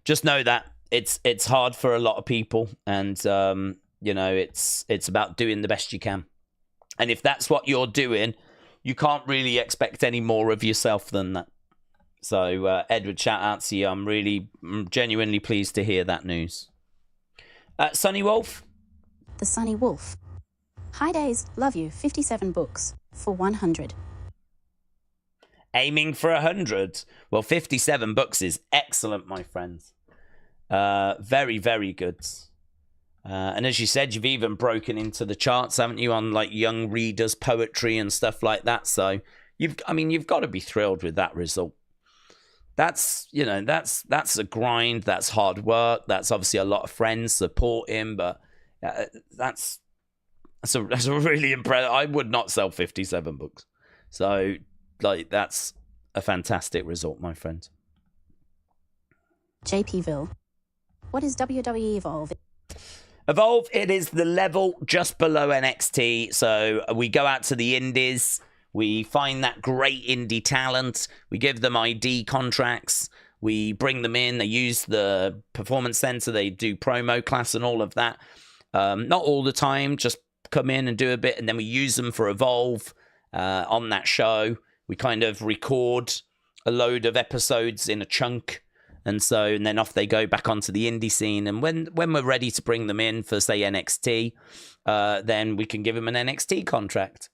Just know that it's hard for a lot of people, and you know, it's about doing the best you can. And if that's what you're doing, you can't really expect any more of yourself than that. So, Edward, shout out to you. I'm genuinely pleased to hear that news. Sunny Wolf? The Sunny Wolf. Hi Daze, love you, 57 books for 100. Aiming for 100. Well, 57 books is excellent, my friends. Very, very good. And as you said, you've even broken into the charts, haven't you, on like young readers' poetry and stuff like that. So you've got to be thrilled with that result. That's, you know, that's a grind. That's hard work. That's obviously a lot of friends supporting, but that's a really impressive. I would not sell 57 books. So, like, that's a fantastic result, my friend. JPville. What is WWE Evolve? Evolve, it is the level just below NXT. So we go out to the indies. We find that great indie talent. We give them ID contracts. We bring them in. They use the performance center. They do promo class and all of that. Not all the time, just come in and do a bit. And then we use them for Evolve on that show. We kind of record a load of episodes in a chunk. And then off they go back onto the indie scene. And when we're ready to bring them in for, say, NXT, then we can give them an NXT contract.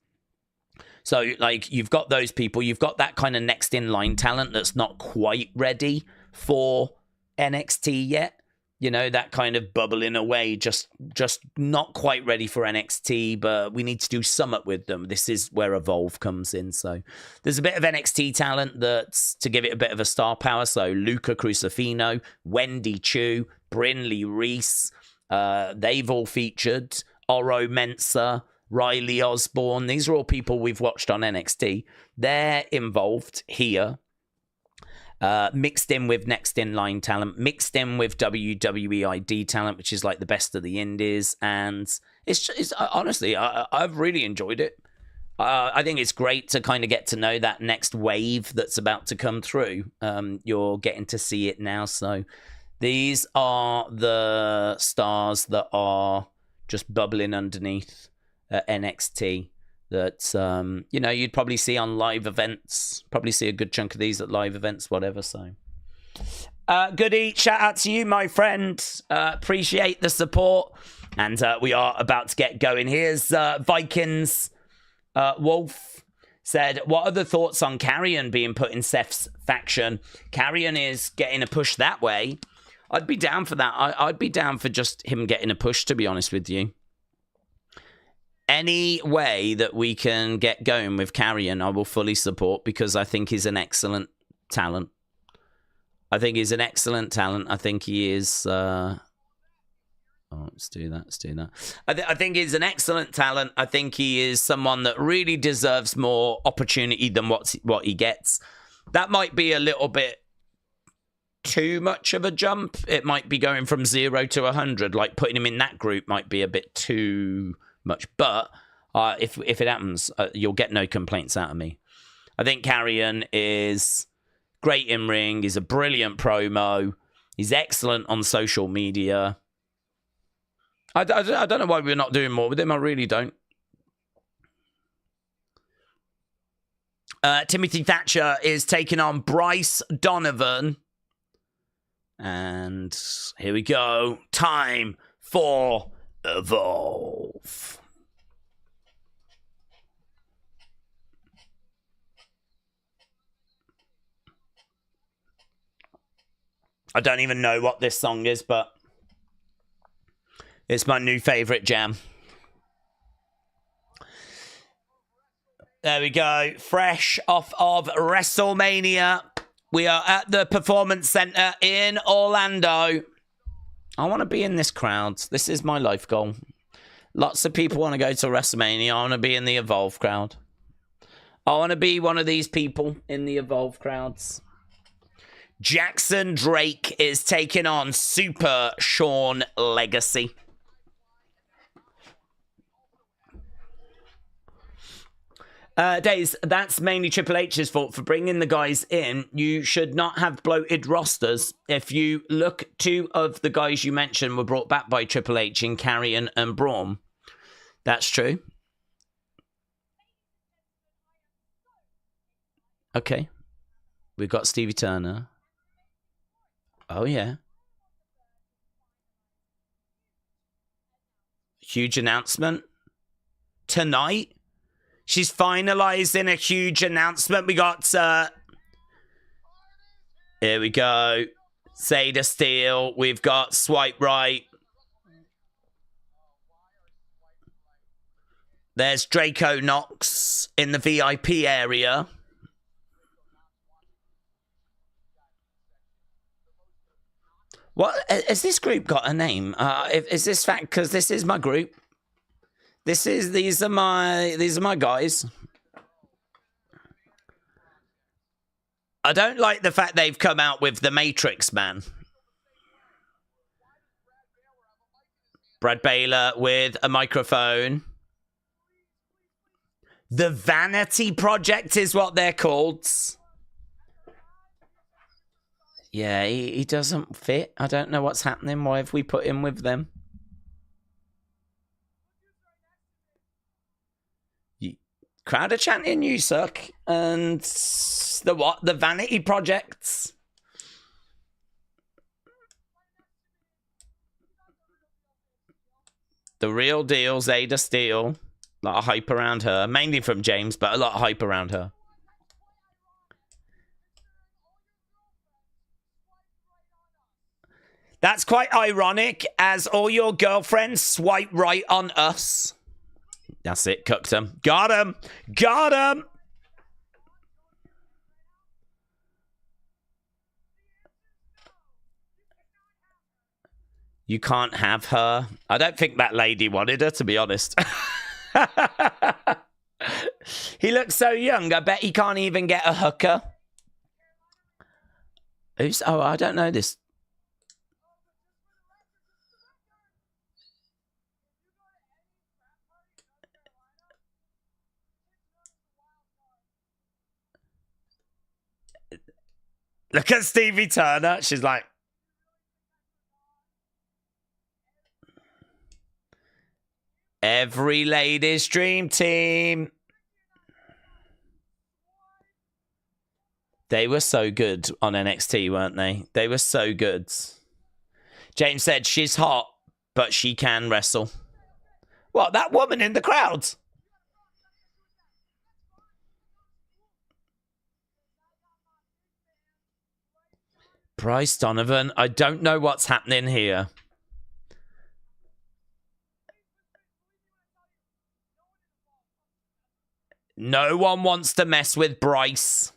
So, like, you've got those people. You've got that kind of next in line talent that's not quite ready for NXT yet. You know, that kind of bubbling away, just not quite ready for NXT, but we need to do something with them. This is where Evolve comes in. So there's a bit of NXT talent that's to give it a bit of a star power. So Luca, Crusifino, Wendy, Choo, Brinley, Reese, they've all featured. Oro, Mensah, Riley, Osborne. These are all people we've watched on NXT. They're involved here. Mixed in with next in line talent, mixed in with WWE ID talent, which is like the best of the indies. And it's honestly, I've really enjoyed it. I think it's great to kind of get to know that next wave that's about to come through. You're getting to see it now. So these are the stars that are just bubbling underneath NXT. That, you know, you'd probably see on live events. Probably see a good chunk of these at live events, whatever. So, Goody, shout out to you, my friend. Appreciate the support. And we are about to get going. Here's Vikings Wolf said, what are the thoughts on Carrion being put in Seth's faction? Carrion is getting a push that way. I'd be down for that. I'd be down for just him getting a push, to be honest with you. Any way that we can get going with Carrion, I will fully support, because I think he's an excellent talent. I think he is... Oh, let's do that. Let's do that. I think he's an excellent talent. I think he is someone that really deserves more opportunity than what he gets. That might be a little bit too much of a jump. It might be going from 0 to 100. Like putting him in that group might be a bit too much. But if it happens, you'll get no complaints out of me. I think Carrion is great in ring. He's a brilliant promo. He's excellent on social media. I don't know why we're not doing more with him. I really don't. Timothy Thatcher is taking on Bryce Donovan. And here we go. Time for Evolve. I don't even know what this song is, but it's my new favorite jam. There we go. Fresh off of WrestleMania. We are at the Performance Center in Orlando. I want to be in this crowd. This is my life goal. Lots of people want to go to WrestleMania. I want to be in the Evolve crowd. I want to be one of these people in the Evolve crowds. Jackson Drake is taking on Super Sean Legacy. Daze, that's mainly Triple H's fault for bringing the guys in. You should not have bloated rosters. If you look, 2 of the guys you mentioned were brought back by Triple H in Carrion and Braun. That's true. Okay. We've got Stevie Turner. Oh, yeah. Huge announcement. Tonight? She's finalizing a huge announcement. We got, here we go. Zayda Steel. We've got Swipe Right. There's Draco Knox in the VIP area. What has this group got a name? Is this fact? Because this is my group. These are my guys. I don't like the fact they've come out with the Matrix Man. Brad Baylor with a microphone. The Vanity Project is what they're called. Yeah, he doesn't fit. I don't know what's happening. Why have we put him with them? Crowd are chanting you suck. And the what? The Vanity Projects. The Real Deal, Zayda Steel. A lot of hype around her. Mainly from James, but a lot of hype around her. That's quite ironic, as all your girlfriends swipe right on us. That's it, cooked him. Got him! Got him! You can't have her. I don't think that lady wanted her, to be honest. He looks so young, I bet he can't even get a hooker. Who's... Oh, I don't know this. Look at Stevie Turner. She's like... Every ladies' dream team. They were so good on NXT, weren't they? They were so good. James said she's hot, but she can wrestle. What, that woman in the crowd? Bryce Donovan. I don't know what's happening here. No one wants to mess with Bryce.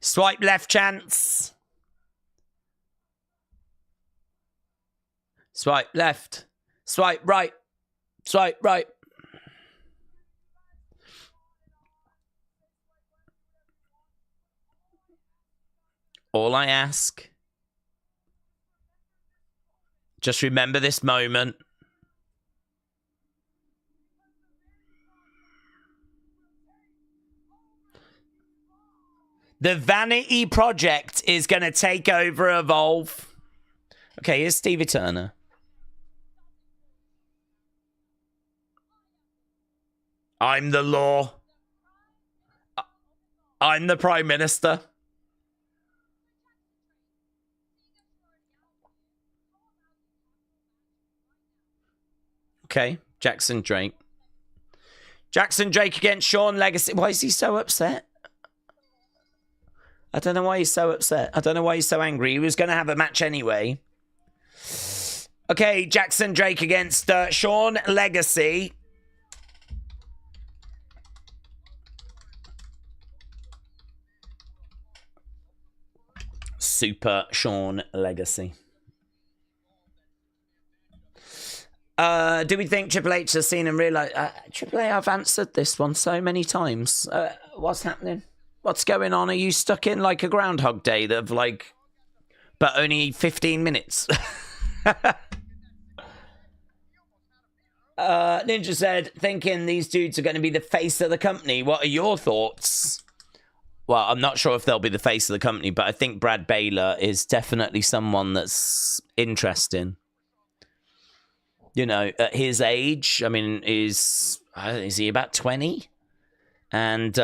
Swipe left chance. Swipe left. Swipe right. Swipe right. All I ask, just remember this moment. The Vanity Project is going to take over Evolve. Okay, here's Stevie Turner. I'm the law. I'm the Prime Minister. Okay, Jackson Drake. Jackson Drake against Sean Legacy. Why is he so upset? I don't know why he's so upset. I don't know why he's so angry. He was going to have a match anyway. Okay, Jackson Drake against Sean Legacy. Super Sean Legacy. Do we think Triple H has seen and realised... Triple H, I've answered this one so many times. What's happening? What's going on? Are you stuck in like a Groundhog Day that have like... But only 15 minutes? Ninja said, thinking these dudes are going to be the face of the company. What are your thoughts? Well, I'm not sure if they'll be the face of the company, but I think Brad Baylor is definitely someone that's interesting. You know, at his age, I mean, is he about 20? And,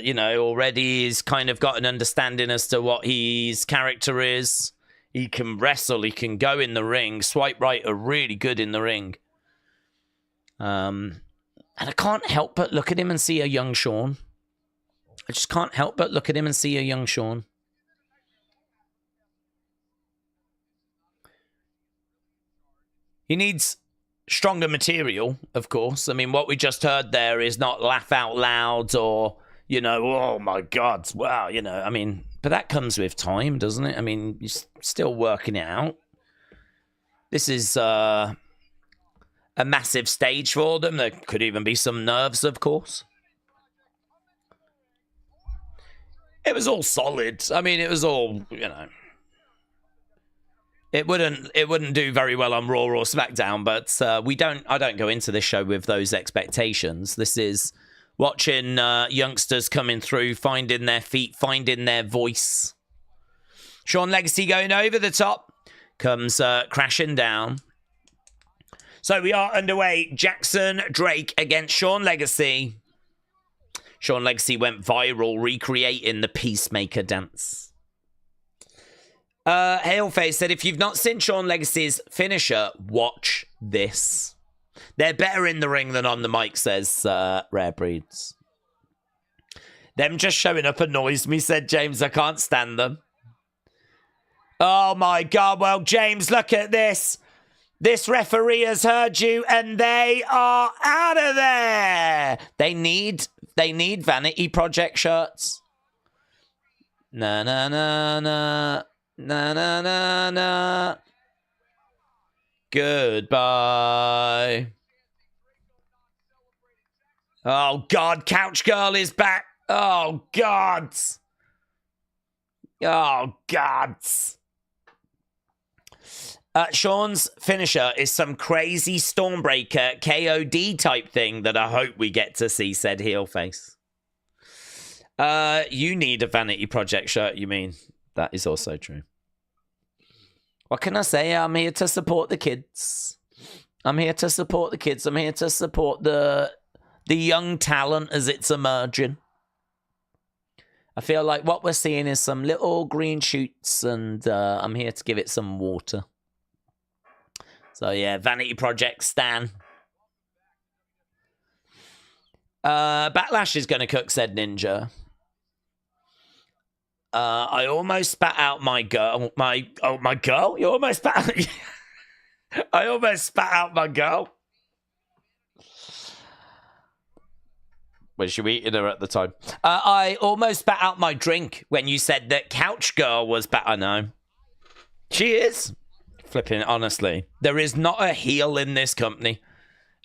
you know, already he's kind of got an understanding as to what his character is. He can wrestle, he can go in the ring. Swipe right are really good in the ring. And I can't help but look at him and see a young Sean. I just can't help but look at him and see a young Sean. He needs stronger material, of course. I mean, what we just heard there is not laugh out loud or, you know, oh my God, wow, you know, I mean, but that comes with time, doesn't it? I mean, you're still working it out. This is a massive stage for them. There could even be some nerves, of course. It was all solid. I mean, it was all, you know. It wouldn't do very well on Raw or SmackDown, but I don't go into this show with those expectations. This is watching youngsters coming through, finding their feet, finding their voice. Sean Legacy going over the top, comes crashing down. So we are underway. Jackson Drake against Sean Legacy. Sean Legacy went viral recreating the Peacemaker dance. Hailface said, if you've not seen Sean Legacy's finisher, watch this. They're better in the ring than on the mic, says Rare Breeds. Them just showing up annoys me, said James. I can't stand them. Oh my God. Well, James, look at this. This referee has heard you and they are out of there. They need Vanity Project shirts. Na na na na. Na na na na. Goodbye. Oh God, Couch Girl is back. Oh God. Oh God. Sean's finisher is some crazy Stormbreaker KOD type thing that I hope we get to see, said Heelface. You need a Vanity Project shirt, you mean? That is also true. What can I say? I'm here to support the kids. I'm here to support the kids. I'm here to support the young talent as it's emerging. I feel like what we're seeing is some little green shoots, and I'm here to give it some water. So yeah, Vanity Project Stan. Backlash is going to cook, said Ninja. I almost spat out my girl. My girl? You almost spat out... I almost spat out my girl. Was you eating her at the time? I almost spat out my drink when you said that Couch Girl was back. I know. She is. Flipping, honestly. There is not a heel in this company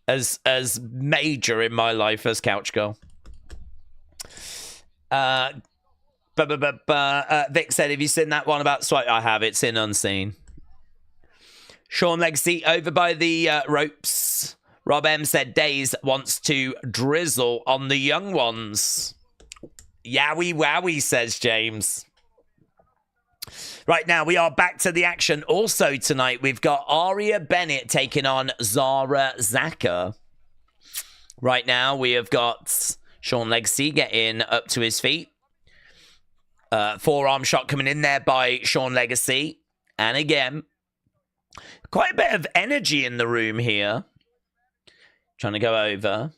as major in my life as Couch Girl. Vic said, have you seen that one about Swipe? I have. It's in Unseen. Sean Legacy over by the ropes. Rob M said Daze wants to drizzle on the young ones. Yowie wowie, says James. Right now, we are back to the action. Also tonight, we've got Aria Bennett taking on Zara Zaka. Right now, we have got Sean Legacy getting up to his feet. Forearm shot coming in there by Sean Legacy. And again, quite a bit of energy in the room here. Trying to go over.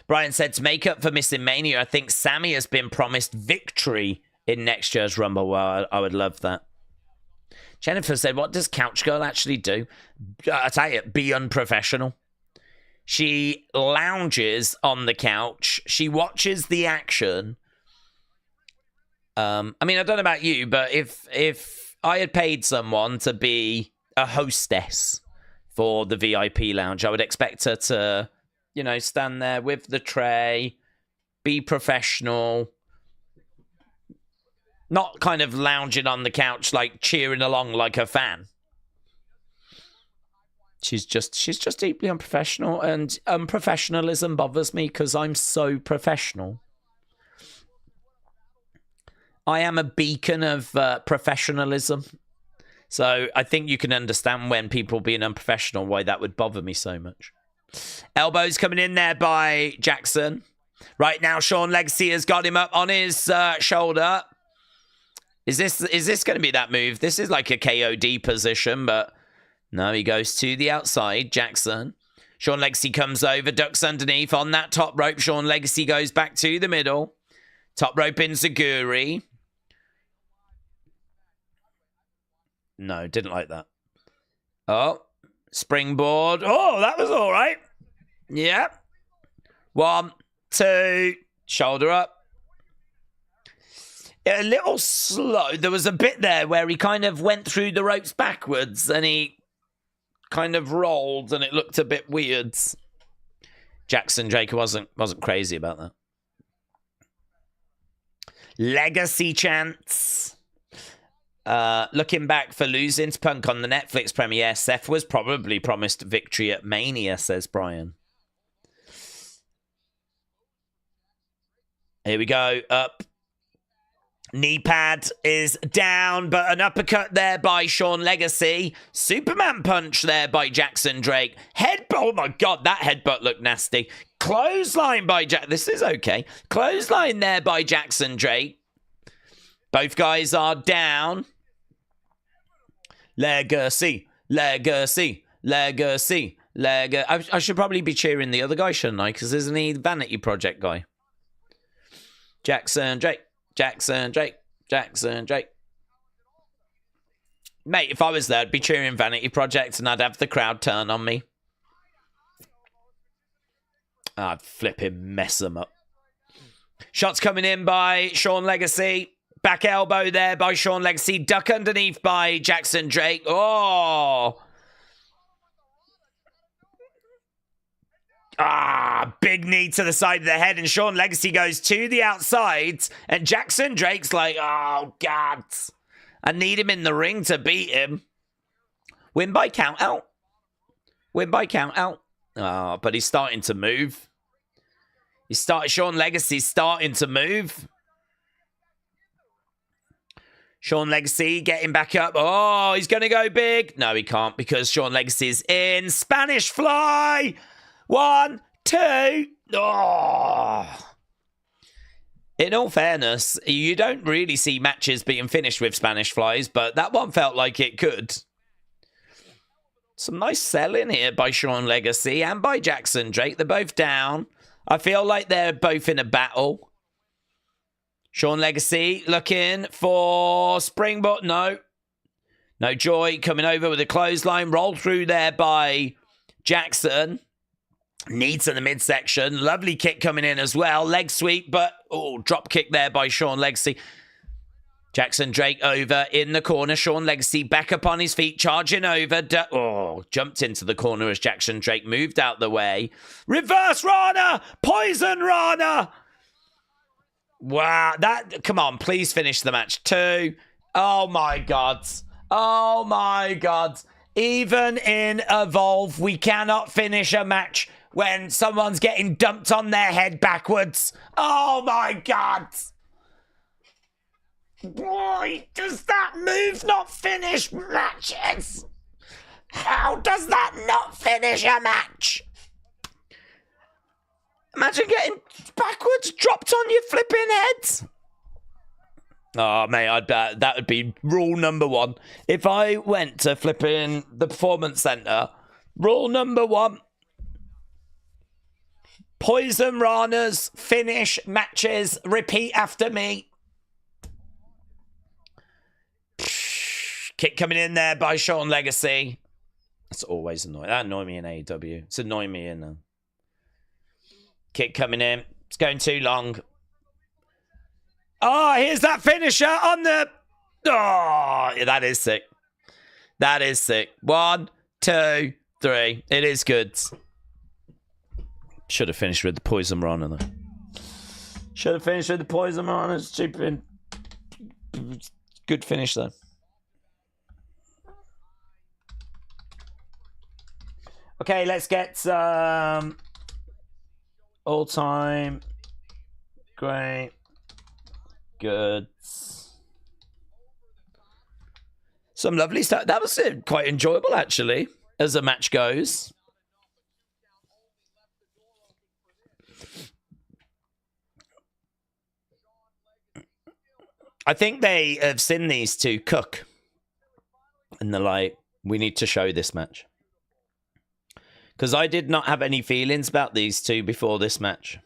Brian said, to make up for missing Mania, I think Sammy has been promised victory in next year's Rumble. Well, I would love that. Jennifer said, what does Couch Girl actually do? I tell you, be unprofessional. She lounges on the couch. She watches the action. I mean, I don't know about you, but if I had paid someone to be a hostess for the VIP lounge, I would expect her to, you know, stand there with the tray, be professional, not kind of lounging on the couch, like cheering along like a fan. She's just deeply unprofessional, and unprofessionalism bothers me because I'm so professional. I am a beacon of professionalism. So I think you can understand when people being unprofessional, why that would bother me so much. Elbows coming in there by Jackson. Right now, Sean Legacy has got him up on his shoulder. Is this going to be that move? This is like a KOD position, but no, he goes to the outside. Jackson. Sean Legacy comes over, ducks underneath on that top rope. Sean Legacy goes back to the middle. Top rope enziguri. No, didn't like that. Oh, springboard. Oh, that was all right. Yep. 1, 2, shoulder up. A little slow. There was a bit there where he kind of went through the ropes backwards and he kind of rolled and it looked a bit weird. Jackson Drake wasn't crazy about that. Legacy chants. Looking back for losing to Punk on the Netflix premiere, Seth was probably promised victory at Mania, says Brian. Here we go. Up. Knee pad is down, but an uppercut there by Sean Legacy. Superman punch there by Jackson Drake. Headbutt. Oh my God, that headbutt looked nasty. Clothesline by This is okay. Clothesline there by Jackson Drake. Both guys are down. Legacy. Legacy. Legacy. I should probably be cheering the other guy, shouldn't I? Because isn't he the Vanity Project guy? Jackson Drake. Jackson Drake. Jackson Drake. Mate, if I was there, I'd be cheering Vanity Project and I'd have the crowd turn on me. I'd flipping mess them up. Shots coming in by Sean Legacy. Back elbow there by Sean Legacy. Duck underneath by Jackson Drake. Oh. Big knee to the side of the head. And Sean Legacy goes to the outside. And Jackson Drake's like, oh, God. I need him in the ring to beat him. Win by count out. Win by count out. Oh, but he's starting to move. Sean Legacy's starting to move. Sean Legacy getting back up. Oh, he's going to go big. No, he can't because Sean Legacy's in. Spanish fly. 1, 2. Oh. In all fairness, you don't really see matches being finished with Spanish flies, but that one felt like it could. Some nice selling here by Sean Legacy and by Jackson Drake. They're both down. I feel like they're both in a battle. Sean Legacy looking for springboard. No. No joy. Coming over with a clothesline. Roll through there by Jackson. Needs in the midsection. Lovely kick coming in as well. Leg sweep, but drop kick there by Sean Legacy. Jackson Drake over in the corner. Sean Legacy back up on his feet, charging over. Jumped into the corner as Jackson Drake moved out the way. Reverse Rana! Poison Rana! Wow, come on, please finish the match. 2. Oh my God. Oh my God. Even in Evolve, we cannot finish a match when someone's getting dumped on their head backwards. Oh my God. Why does that move not finish matches? How does that not finish a match? Imagine getting backwards dropped on your flipping heads. Oh, mate, I'd bet that would be rule number 1. If I went to flipping the Performance Center, rule number 1. Poison Ranas, finish matches, repeat after me. Kick coming in there by Sean Legacy. That's always annoying. That annoyed me in AEW. It's annoying me in kick coming in. It's going too long. Oh, here's that finisher on the... Oh, yeah, that is sick. That is sick. 1, 2, 3. It is good. Should have finished with the Poison Rana, though. Should have finished with the Poison Rana. Stupid. Good finish, though. Okay, let's get all-time great goods. Some lovely stuff. That was quite enjoyable, actually, as a match goes. I think they have seen these two cook. And they're like, we need to show this match. Because I did not have any feelings about these two before this match.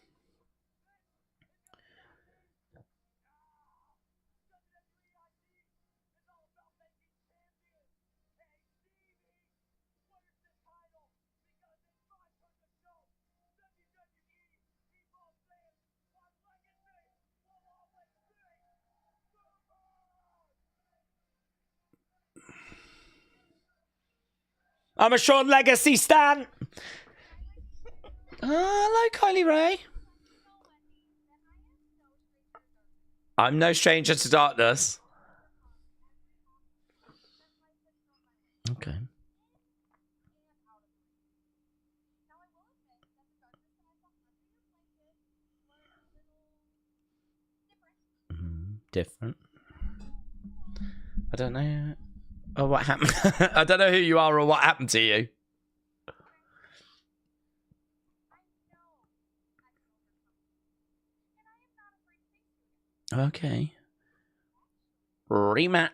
I'm a Sean Legacy stan. Hello, Kylie Ray. I'm no stranger to darkness. Okay. Different. I don't know. Oh, what happened? I don't know who you are or what happened to you. Okay. Rematch.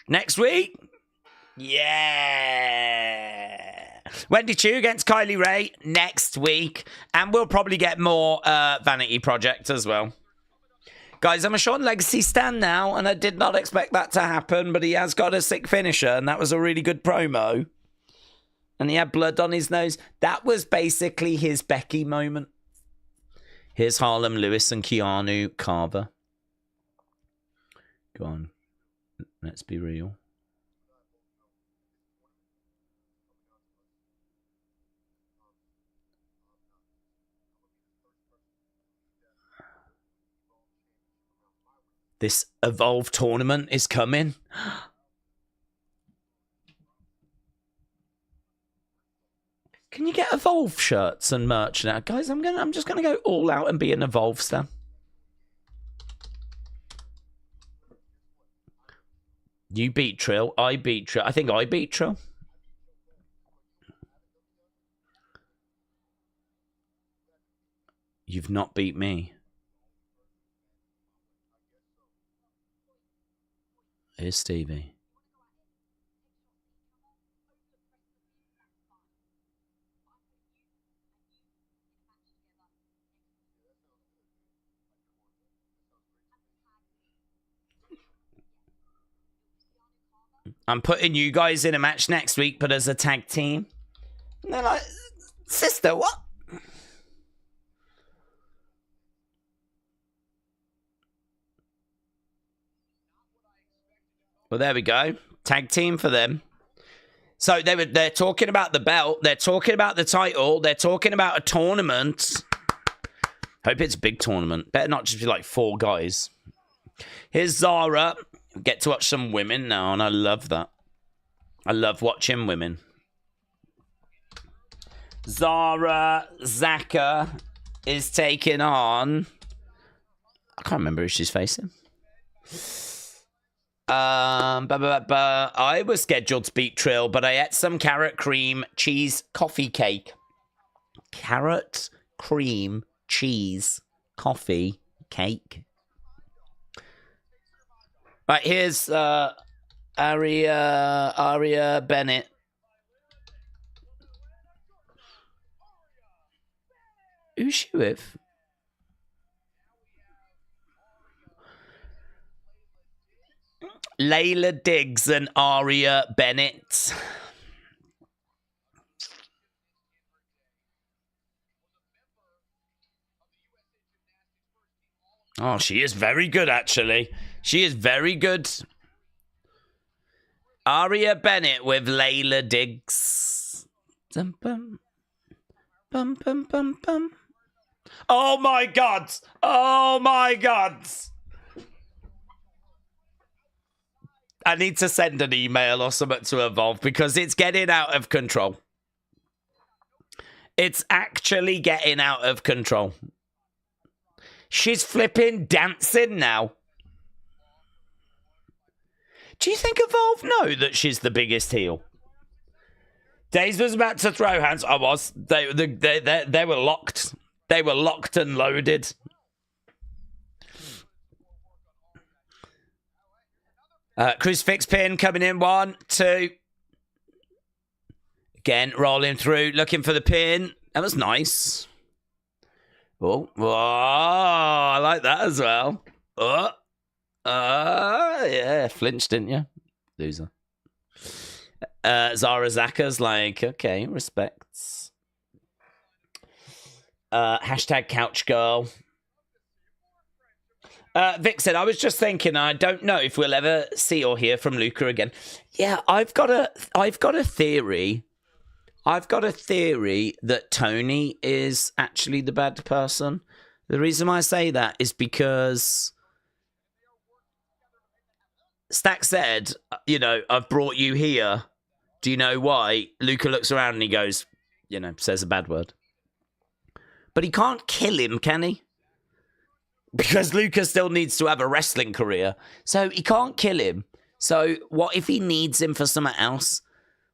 Next week? Yeah. Wendy Choo against Kylie Ray next week. And we'll probably get more Vanity Project as well. Guys, I'm a Sean Legacy stan now, and I did not expect that to happen, but he has got a sick finisher, and that was a really good promo. And he had blood on his nose. That was basically his Becky moment. Here's Harlem Lewis and Keanu Carver. Go on. Let's be real. This Evolve tournament is coming. Can you get Evolve shirts and merch now? Guys, I'm just gonna go all out and be an Evolve stan. You beat Trill. I beat Trill. I think I beat Trill. You've not beat me. Here's Stevie. I'm putting you guys in a match next week, but as a tag team. And they're like, Sister, what? Well, there we go. Tag team for them. So they're talking about the belt. They're talking about the title. They're talking about a tournament. Hope it's a big tournament. Better not just be like 4 guys. Here's Zara. Get to watch some women now, and I love that. I love watching women. Zara Zaka is taking on... I can't remember who she's facing. I was scheduled to beat Trill, but I ate some carrot cream cheese coffee cake. Carrot cream cheese coffee cake. Right, here's Aria Bennett. Who's she with? Layla Diggs and Aria Bennett. Oh, she is very good, actually. She is very good. Aria Bennett with Layla Diggs. Bum, bum. Bum, bum, bum, bum. Oh, my God. Oh, my God. I need to send an email or something to Evolve because it's getting out of control. It's actually getting out of control. She's flipping dancing now. Do you think Evolve know that she's the biggest heel? Daze was about to throw hands. I was. They were locked. They were locked and loaded. Crucifix pin coming in. 1, 2. Again, rolling through, looking for the pin. That was nice. Oh, I like that as well. Yeah, flinched, didn't you? Loser. Zara Zaka's like, okay, respects. Hashtag couch girl. Vic said, I was just thinking, I don't know if we'll ever see or hear from Luca again. Yeah, I've got a theory. I've got a theory that Tony is actually the bad person. The reason I say that is because Stack said, you know, I've brought you here. Do you know why? Luca looks around and he goes, you know, says a bad word. But he can't kill him, can he? Because Luca still needs to have a wrestling career. So he can't kill him. So what if he needs him for something else?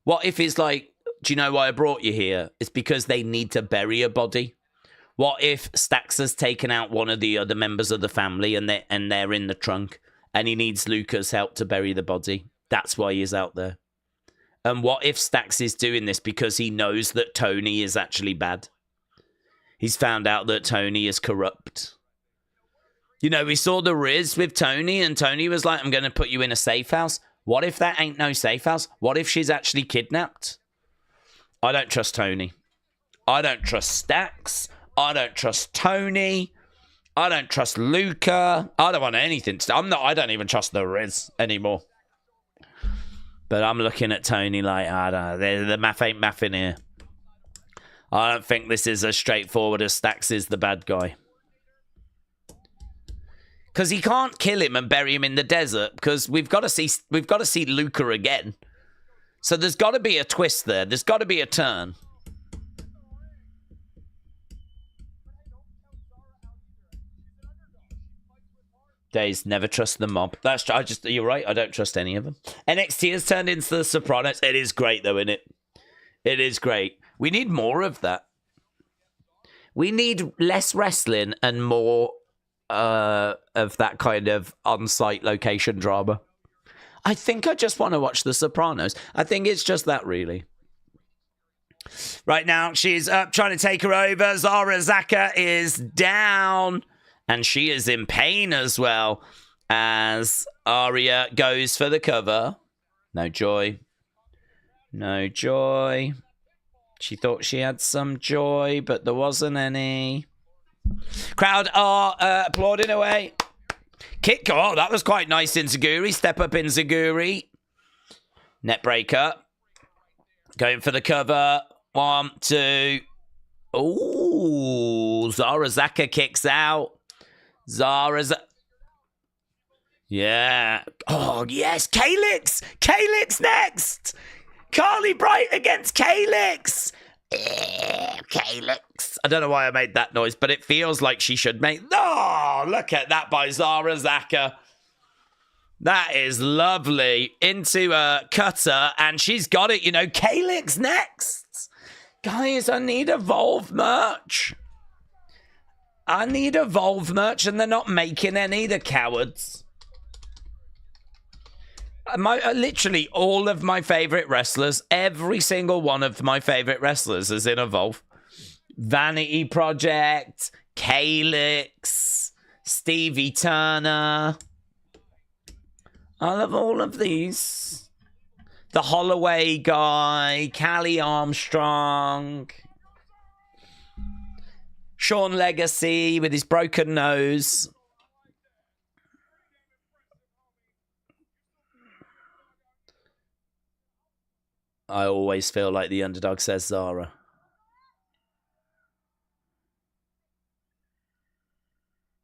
What if it's like, do you know why I brought you here? It's because they need to bury a body. What if Stax has taken out one of the other members of the family and they're in the trunk and he needs Luca's help to bury the body? That's why he's out there. And what if Stax is doing this because he knows that Tony is actually bad? He's found out that Tony is corrupt. You know, we saw the Riz with Tony, and Tony was like, I'm going to put you in a safe house. What if that ain't no safe house? What if she's actually kidnapped? I don't trust Tony. I don't trust Stax. I don't trust Tony. I don't trust Luca. I don't want anything. I don't even trust the Riz anymore. But I'm looking at Tony like, I don't know. The math ain't mathing here. I don't think this is as straightforward as Stax is the bad guy. Because he can't kill him and bury him in the desert. Because we've got to see Luca again. So there's got to be a twist there. There's got to be a turn. Days never trust the mob. You're right. I don't trust any of them. NXT has turned into the Sopranos. It is great though, isn't it? It is great. We need more of that. We need less wrestling and more of that kind of on-site location drama. I think I just want to watch The Sopranos. I think it's just that, really. Right now, she's up trying to take her over. Zara Zaka is down, and she is in pain as well as Aria goes for the cover. No joy. No joy. She thought she had some joy, but there wasn't any. Crowd are applauding away. Kick. Oh, that was quite nice, Inzaguri. Step up, Inzaguri. Net breaker. Going for the cover. 1, 2. Ooh, Zara Zaka kicks out. Yeah. Oh, yes. Calix. Calix next. Carly Bright against Calix. Calix. I don't know why I made that noise, but it feels like she should make... Oh, look at that by Zara Zaka. That is lovely. Into a cutter, and she's got it, you know. Calix next. Guys, I need Evolve merch. I need Evolve merch, and they're not making any, the cowards. Literally all of my favorite wrestlers, every single one of my favorite wrestlers is in Evolve. Vanity Project, Calix, Stevie Turner. I love all of these. The Holloway guy, Kylie Armstrong, Sean Legacy with his broken nose. I always feel like the underdog, says Zara.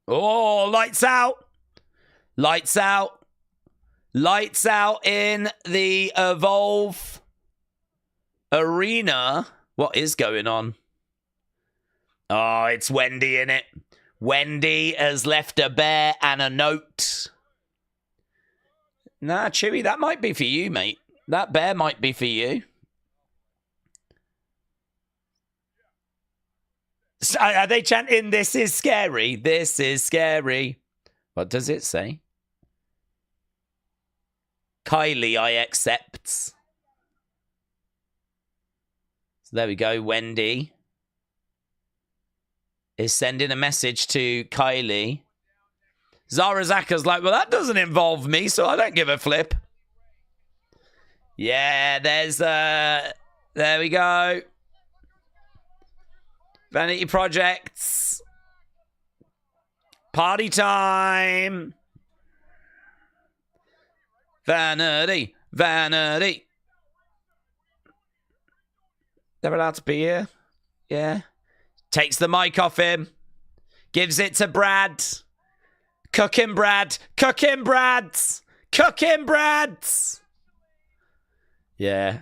Oh, lights out. Lights out. Lights out in the Evolve arena. What is going on? Oh, it's Wendy in it. Wendy has left a bear and a note. Nah, Chewy, that might be for you, mate. That bear might be for you. So, are they chanting, "This is scary, this is scary"? What does it say? Kylie, I accept. So there we go. Wendy is sending a message to Kylie. Zara Zaka's like, well, that doesn't involve me, so I don't give a flip. Yeah, there we go. Vanity Projects. Party time. Vanity. Vanity. They're allowed to be here. Yeah. Takes the mic off him. Gives it to Brad. Cook him, Brad. Cook him, Brad. Cook him, Brad. Yeah.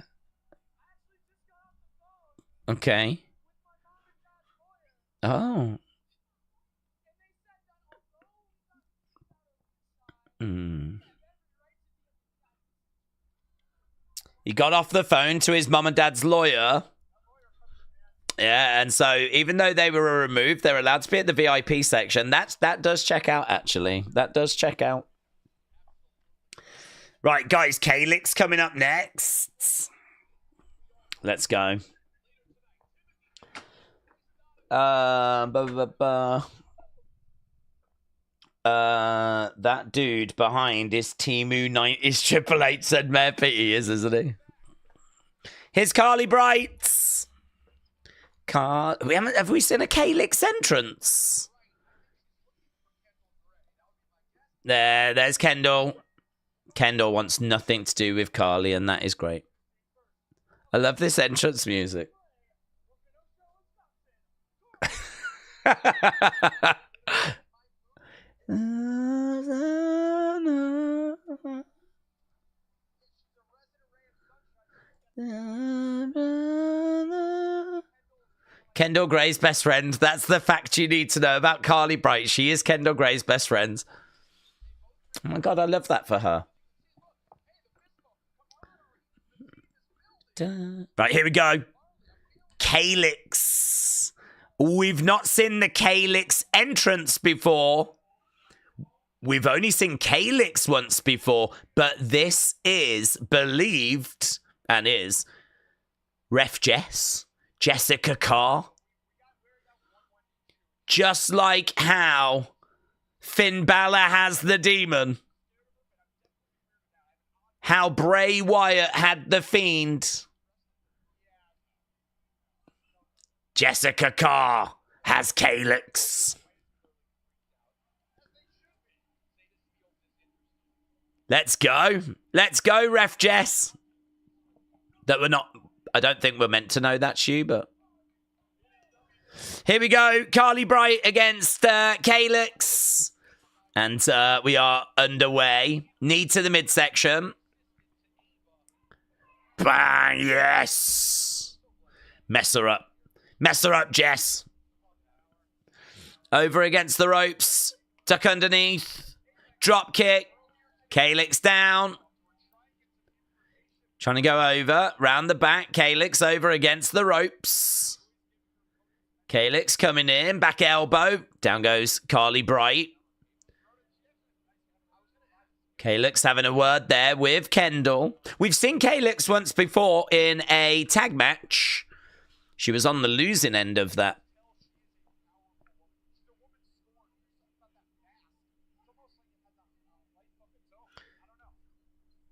Okay. Oh. He got off the phone to his mum and dad's lawyer. Yeah, and so even though they were removed, they're allowed to be at the VIP section. That does check out, actually. That does check out. Right, guys, Calix coming up next. Let's go. That dude behind is Timu 90s Triple H, said Mayor Pete. He is, isn't he? Here's Carly Brights. Have we seen a Calix entrance? There's Kendal. Kendal wants nothing to do with Carly, and that is great. I love this entrance music. Kendal Gray's best friend. That's the fact you need to know about Carly Bright. She is Kendal Gray's best friend. Oh my God, I love that for her. Right, here we go. Calix. We've not seen the Calix entrance before. We've only seen Calix once before, but this is believed, and is, Ref Jess, Jessica Carr. Just like how Finn Balor has the demon. How Bray Wyatt had the Fiend. Jessica Carr has Calyx. Let's go. Let's go, Ref Jess. That we're not... I don't think we're meant to know that, Choo, but... Here we go. Kylie Bright against Calyx. And we are underway. Knee to the midsection. Bang, yes. Mess her up. Mess her up, Jess. Over against the ropes. Tuck underneath. Drop kick. Calyx down. Trying to go over. Round the back. Calyx over against the ropes. Calyx coming in. Back elbow. Down goes Kylie Bright. Calyx having a word there with Kendal. We've seen Calyx once before in a tag match. She was on the losing end of that.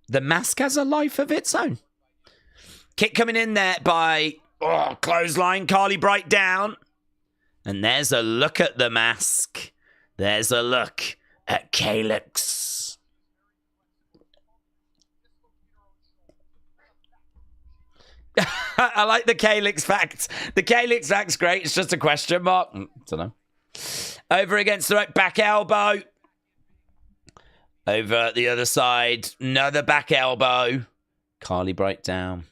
The mask has a life of its own. Kick coming in there by clothesline. Kylie Bright down. And there's a look at the mask. There's a look at Calyx. I like the Calyx fact. The Calyx fact's great. It's just a question mark. Don't know. Over against the right back elbow. Over at the other side. Another back elbow. Kylie Bright down.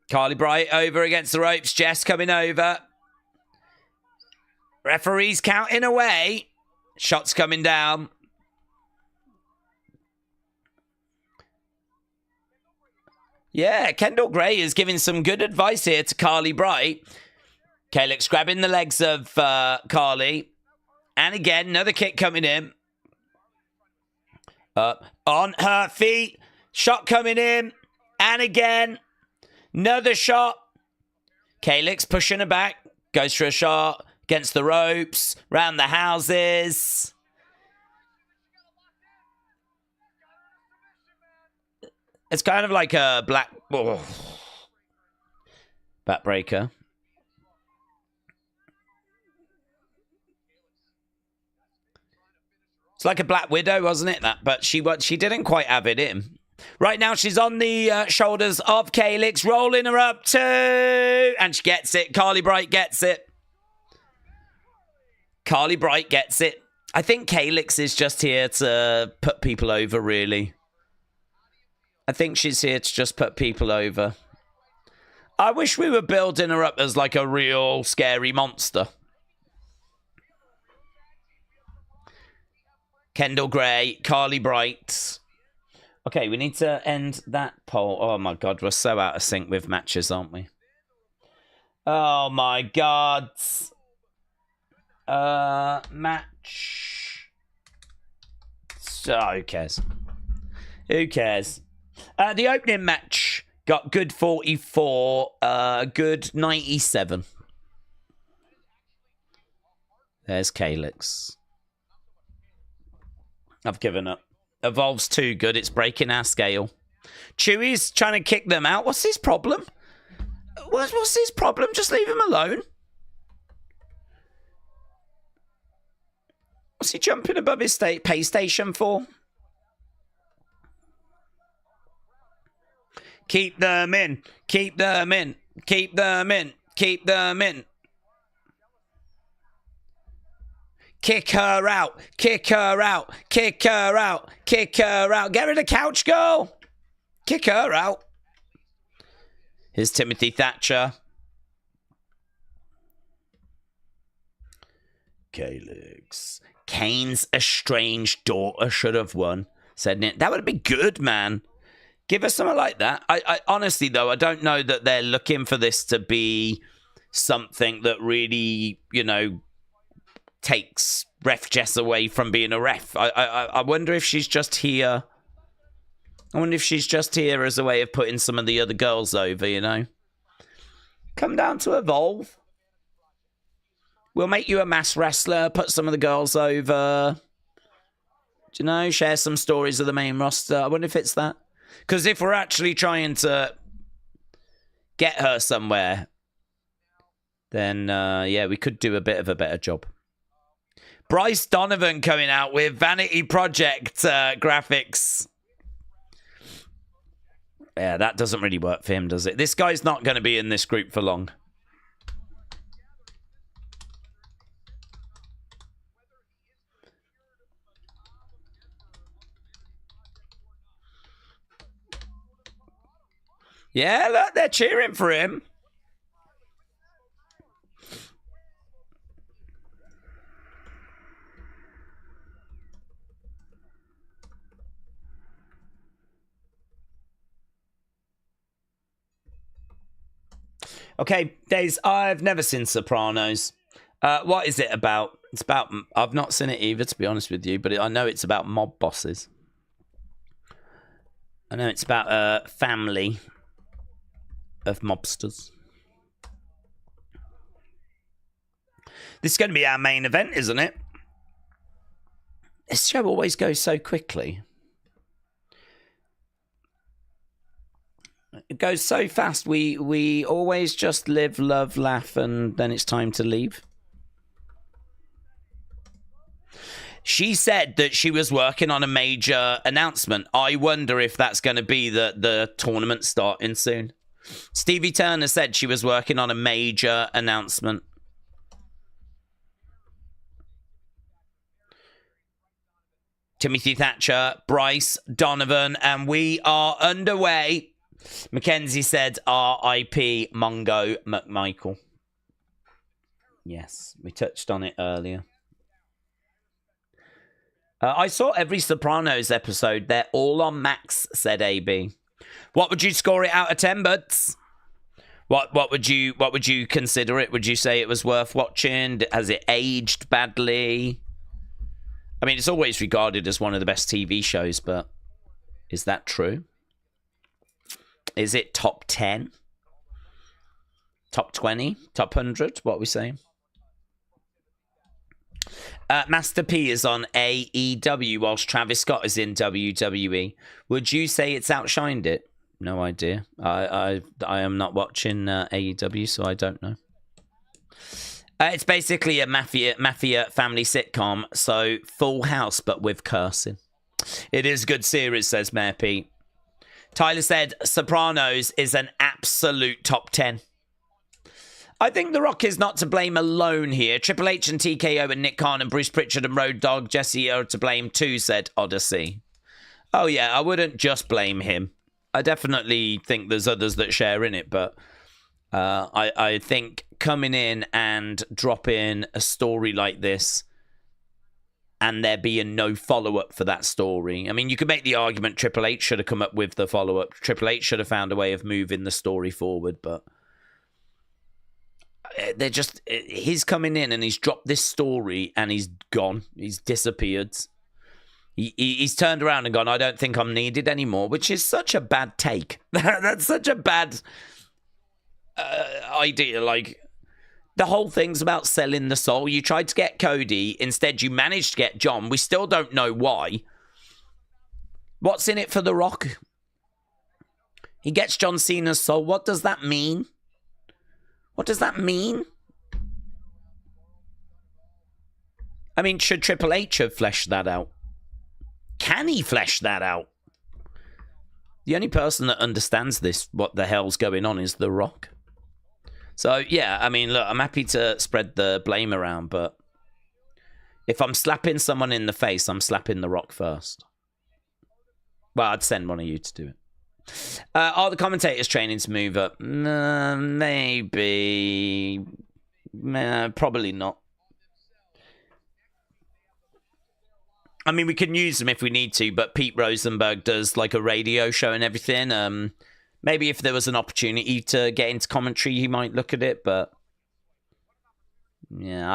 Kylie Bright over against the ropes. Jess coming over. Referee's counting away. Shots coming down. Yeah, Kendal Gray is giving some good advice here to Kylie Bright. Calyx grabbing the legs of Kylie. And again, another kick coming in. On her feet. Shot coming in. And again. Another shot. Calyx pushing her back. Goes for a shot. Against the ropes. Round the houses. It's kind of like a black... backbreaker. It's like a Black Widow, wasn't it? That, but she didn't quite have it in. Right now, she's on the shoulders of Calyx, rolling her up too, and she gets it. Kylie Bright gets it. Kylie Bright gets it. I think Calyx is just here to put people over, really. I think she's here to just put people over. I wish we were building her up as like a real scary monster. Kendal Gray, Kylie Bright. Okay, we need to end that poll. Oh my God, we're so out of sync with matches, aren't we? Oh my God. Match. So, who cares? Who cares? The opening match got good 44, good 97. There's Calyx. I've given up. Evolve's too good. It's breaking our scale. Chewy's trying to kick them out. What's his problem? What's his problem? Just leave him alone. What's he jumping above his pay station for? Keep them in. Keep them in. Keep them in. Keep them in. Kick her out. Kick her out. Kick her out. Kick her out. Get rid of couch girl. Kick her out. Here's Timothy Thatcher. Calyx. Kane's estranged daughter should have won. Said Nick. That would be good, man. Give us something like that. I honestly, though, I don't know that they're looking for this to be something that really, you know, takes Ref Jess away from being a ref. I wonder if she's just here. I wonder if she's just here as a way of putting some of the other girls over, you know. Come down to Evolve. We'll make you a mass wrestler, put some of the girls over. Do you know, share some stories of the main roster. I wonder if it's that. Because if we're actually trying to get her somewhere, then, yeah, we could do a bit of a better job. Bryce Donovan coming out with Vanity Project graphics. Yeah, that doesn't really work for him, does it? This guy's not going to be in this group for long. Yeah, look, they're cheering for him. Okay, Daze, I've never seen Sopranos. What is it about? It's about... I've not seen it either, to be honest with you, but I know it's about mob bosses. I know it's about a family of mobsters. This is going to be our main event, isn't it? This show always goes so quickly. It goes so fast. We always just live, love, laugh, and then it's time to leave. She said that she was working on a major announcement. I wonder if that's going to be the tournament starting soon. Stevie Turner said she was working on a major announcement. Timothy Thatcher, Bryce Donovan, and we are underway. Mackenzie said R.I.P. Mongo McMichael. Yes, we touched on it earlier. I saw every Sopranos episode. They're all on Max, said AB. What would you score it out of 10, buds? What would you consider it? Would you say it was worth watching? Has it aged badly? I mean, it's always regarded as one of the best TV shows, but is that true? Is it top 10? Top 20? Top 100? What are we saying? Master P is on AEW whilst Travis Scott is in WWE. Would you say it's outshined it? No idea. I am not watching AEW, so I don't know. It's basically a mafia family sitcom, so Full House, but with cursing. It is a good series, says Mayor Pete. Tyler said Sopranos is an absolute top 10. I think The Rock is not to blame alone here. Triple H and TKO and Nick Khan and Bruce Pritchard and Road Dogg Jesse are to blame too, said Odyssey. Oh yeah, I wouldn't just blame him. I definitely think there's others that share in it, but I think coming in and dropping a story like this and there being no follow-up for that story. I mean, you could make the argument Triple H should have come up with the follow-up. Triple H should have found a way of moving the story forward, but they're just... He's coming in and he's dropped this story and he's gone. He's disappeared. He's turned around and gone, I don't think I'm needed anymore, which is such a bad take. That's such a bad idea. Like, the whole thing's about selling the soul. You tried to get Cody. Instead, you managed to get John. We still don't know why. What's in it for The Rock? He gets John Cena's soul. What does that mean? What does that mean? I mean, should Triple H have fleshed that out? Can he flesh that out? The only person that understands this, what the hell's going on, is The Rock. So, yeah, I mean, look, I'm happy to spread the blame around, but if I'm slapping someone in the face, I'm slapping The Rock first. Well, I'd send one of you to do it. Are the commentators training to move up? Maybe. Probably not. I mean, we can use them if we need to, but Pete Rosenberg does like a radio show and everything. Maybe if there was an opportunity to get into commentary, he might look at it, but yeah,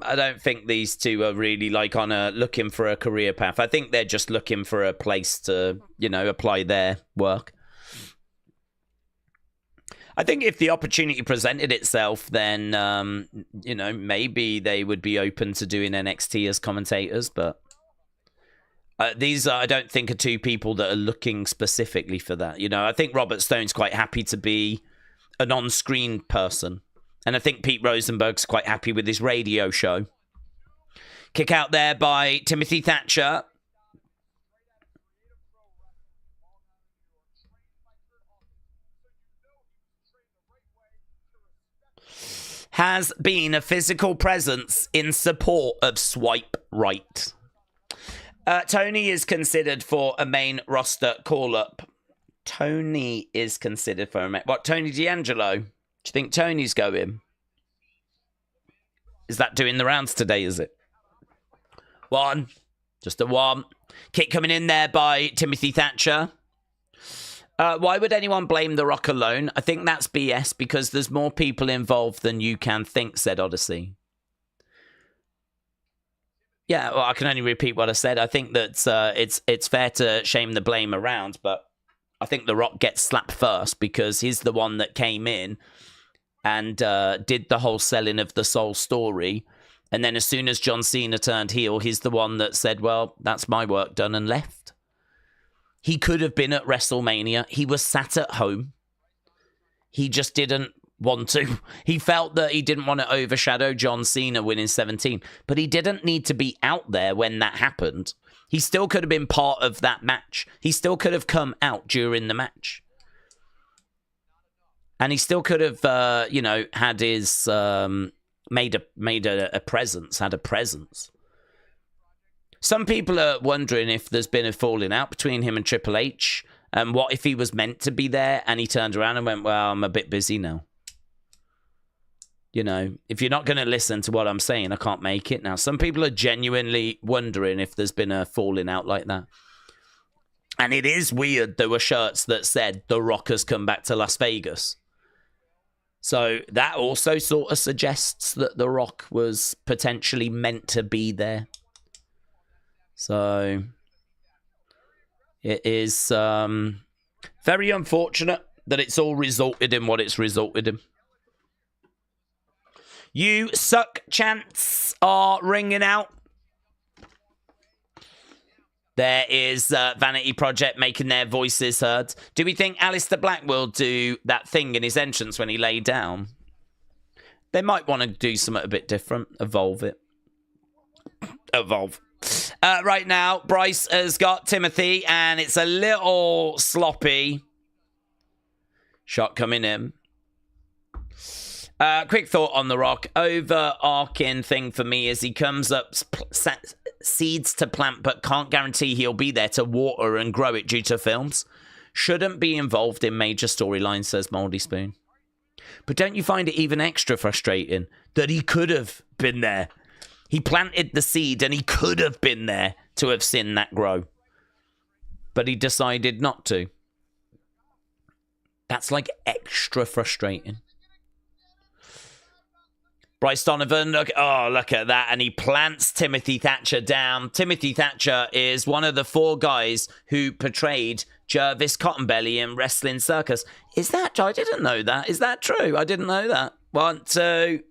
I don't think these two are really like on a looking for a career path. I think they're just looking for a place to, you know, apply their work. I think if the opportunity presented itself, then, you know, maybe they would be open to doing NXT as commentators, but these are, I don't think, are two people that are looking specifically for that. You know, I think Robert Stone's quite happy to be an on-screen person. And I think Pete Rosenberg's quite happy with his radio show. Kick out there by Timothy Thatcher. Has been a physical presence in support of Swipe Right. Tony is considered for a main roster call-up. Tony is considered for a main... What, Tony D'Angelo? Do you think Tony's going? Is that doing the rounds today, is it? One. Just a one. Kick coming in there by Timothy Thatcher. Why would anyone blame The Rock alone? I think that's BS because there's more people involved than you can think, said Odyssey. Yeah, well, I can only repeat what I said. I think that it's fair to shame the blame around, but I think The Rock gets slapped first because he's the one that came in and did the whole selling of the Soul story. And then as soon as John Cena turned heel, he's the one that said, well, that's my work done, and left. He could have been at WrestleMania. He was sat at home. He just didn't want to. He felt that he didn't want to overshadow John Cena winning 17, but he didn't need to be out there when that happened. He still could have been part of that match. He still could have come out during the match. And he still could have, had his, made a presence, had a presence. Some people are wondering if there's been a falling out between him and Triple H. And what if he was meant to be there and he turned around and went, well, I'm a bit busy now. You know, if you're not going to listen to what I'm saying, I can't make it now. Some people are genuinely wondering if there's been a falling out like that. And it is weird. There were shirts that said The Rock has come back to Las Vegas. So that also sort of suggests that The Rock was potentially meant to be there. So it is very unfortunate that it's all resulted in what it's resulted in. You suck chants are ringing out. There is Vanity Project making their voices heard. Do we think Aleister Black will do that thing in his entrance when he lay down? They might want to do something a bit different. Evolve it. Evolve. Right now, Bryce has got Timothy, and it's a little sloppy. Shot coming in. Quick thought on The Rock. Overarching thing for me is he comes up, seeds to plant, but can't guarantee he'll be there to water and grow it due to films. Shouldn't be involved in major storylines, says Moldy Spoon. But don't you find it even extra frustrating that he could have been there? He planted the seed and he could have been there to have seen that grow. But he decided not to. That's like extra frustrating. Bryce Donovan, look at that. And he plants Timothy Thatcher down. Timothy Thatcher is one of the 4 guys who portrayed Jervis Cottonbelly in Wrestling Circus. Is that? I didn't know that. Is that true? I didn't know that. 1, 2.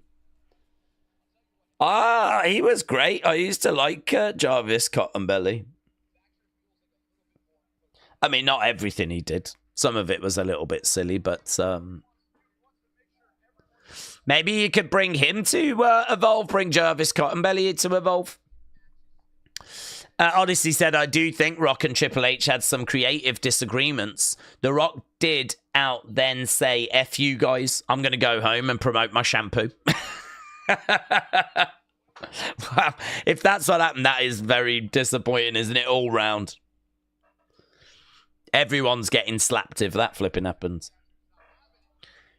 He was great. I used to like Jarvis Cottonbelly. I mean, not everything he did. Some of it was a little bit silly, but maybe you could bring him to Evolve, bring Jarvis Cottonbelly to Evolve. Odyssey said, I do think Rock and Triple H had some creative disagreements. The Rock did out then say, F you guys, I'm going to go home and promote my shampoo. Wow, if that's what happened, that is very disappointing, isn't it? All round. Everyone's getting slapped if that flipping happens.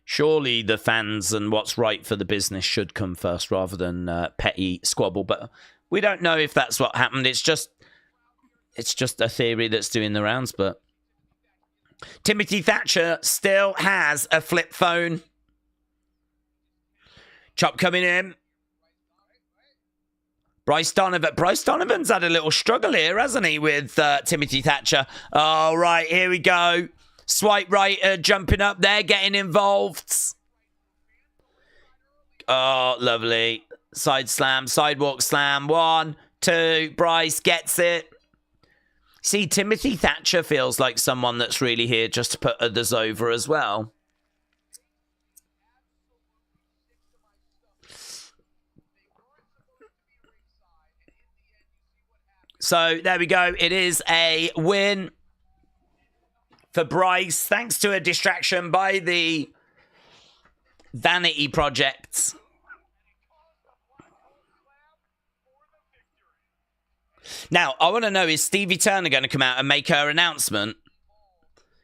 Surely the fans and what's right for the business should come first rather than petty squabble. But we don't know if that's what happened. It's just a theory that's doing the rounds. But Timothy Thatcher still has a flip phone. Chop coming in. Bryce Donovan's had a little struggle here, hasn't he, with Timothy Thatcher? All right, here we go. Swipe right, jumping up there, getting involved. Oh, lovely. Side slam, sidewalk slam. 1, 2, Bryce gets it. See, Timothy Thatcher feels like someone that's really here just to put others over as well. So there we go. It is a win for Bryce, thanks to a distraction by the Vanity Project. Now, I want to know, is Stevie Turner going to come out and make her announcement?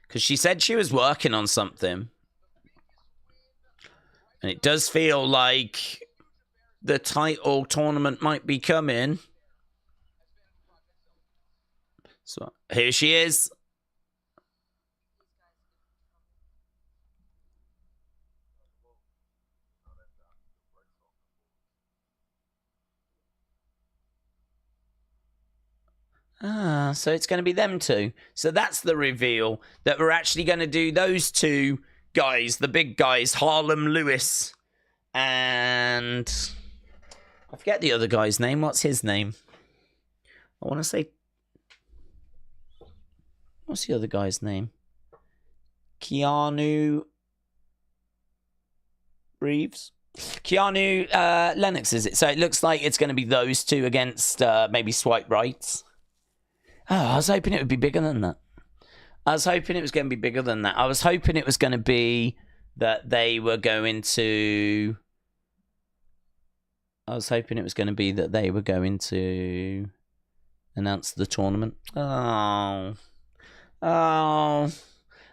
Because she said she was working on something. And it does feel like the title tournament might be coming. So here she is. Ah, so it's going to be them two. So that's the reveal, that we're actually going to do those two guys, the big guys, Harlem Lewis and I forget the other guy's name. What's his name? I want to say, what's the other guy's name? Keanu Reeves? Keanu Lennox, is it? So it looks like it's going to be those two against maybe Swipe Rights. Oh, I was hoping it would be bigger than that. I was hoping it was going to be bigger than that. I was hoping it was going to be that they were going to... I was hoping it was going to be that they were going to announce the tournament. Oh.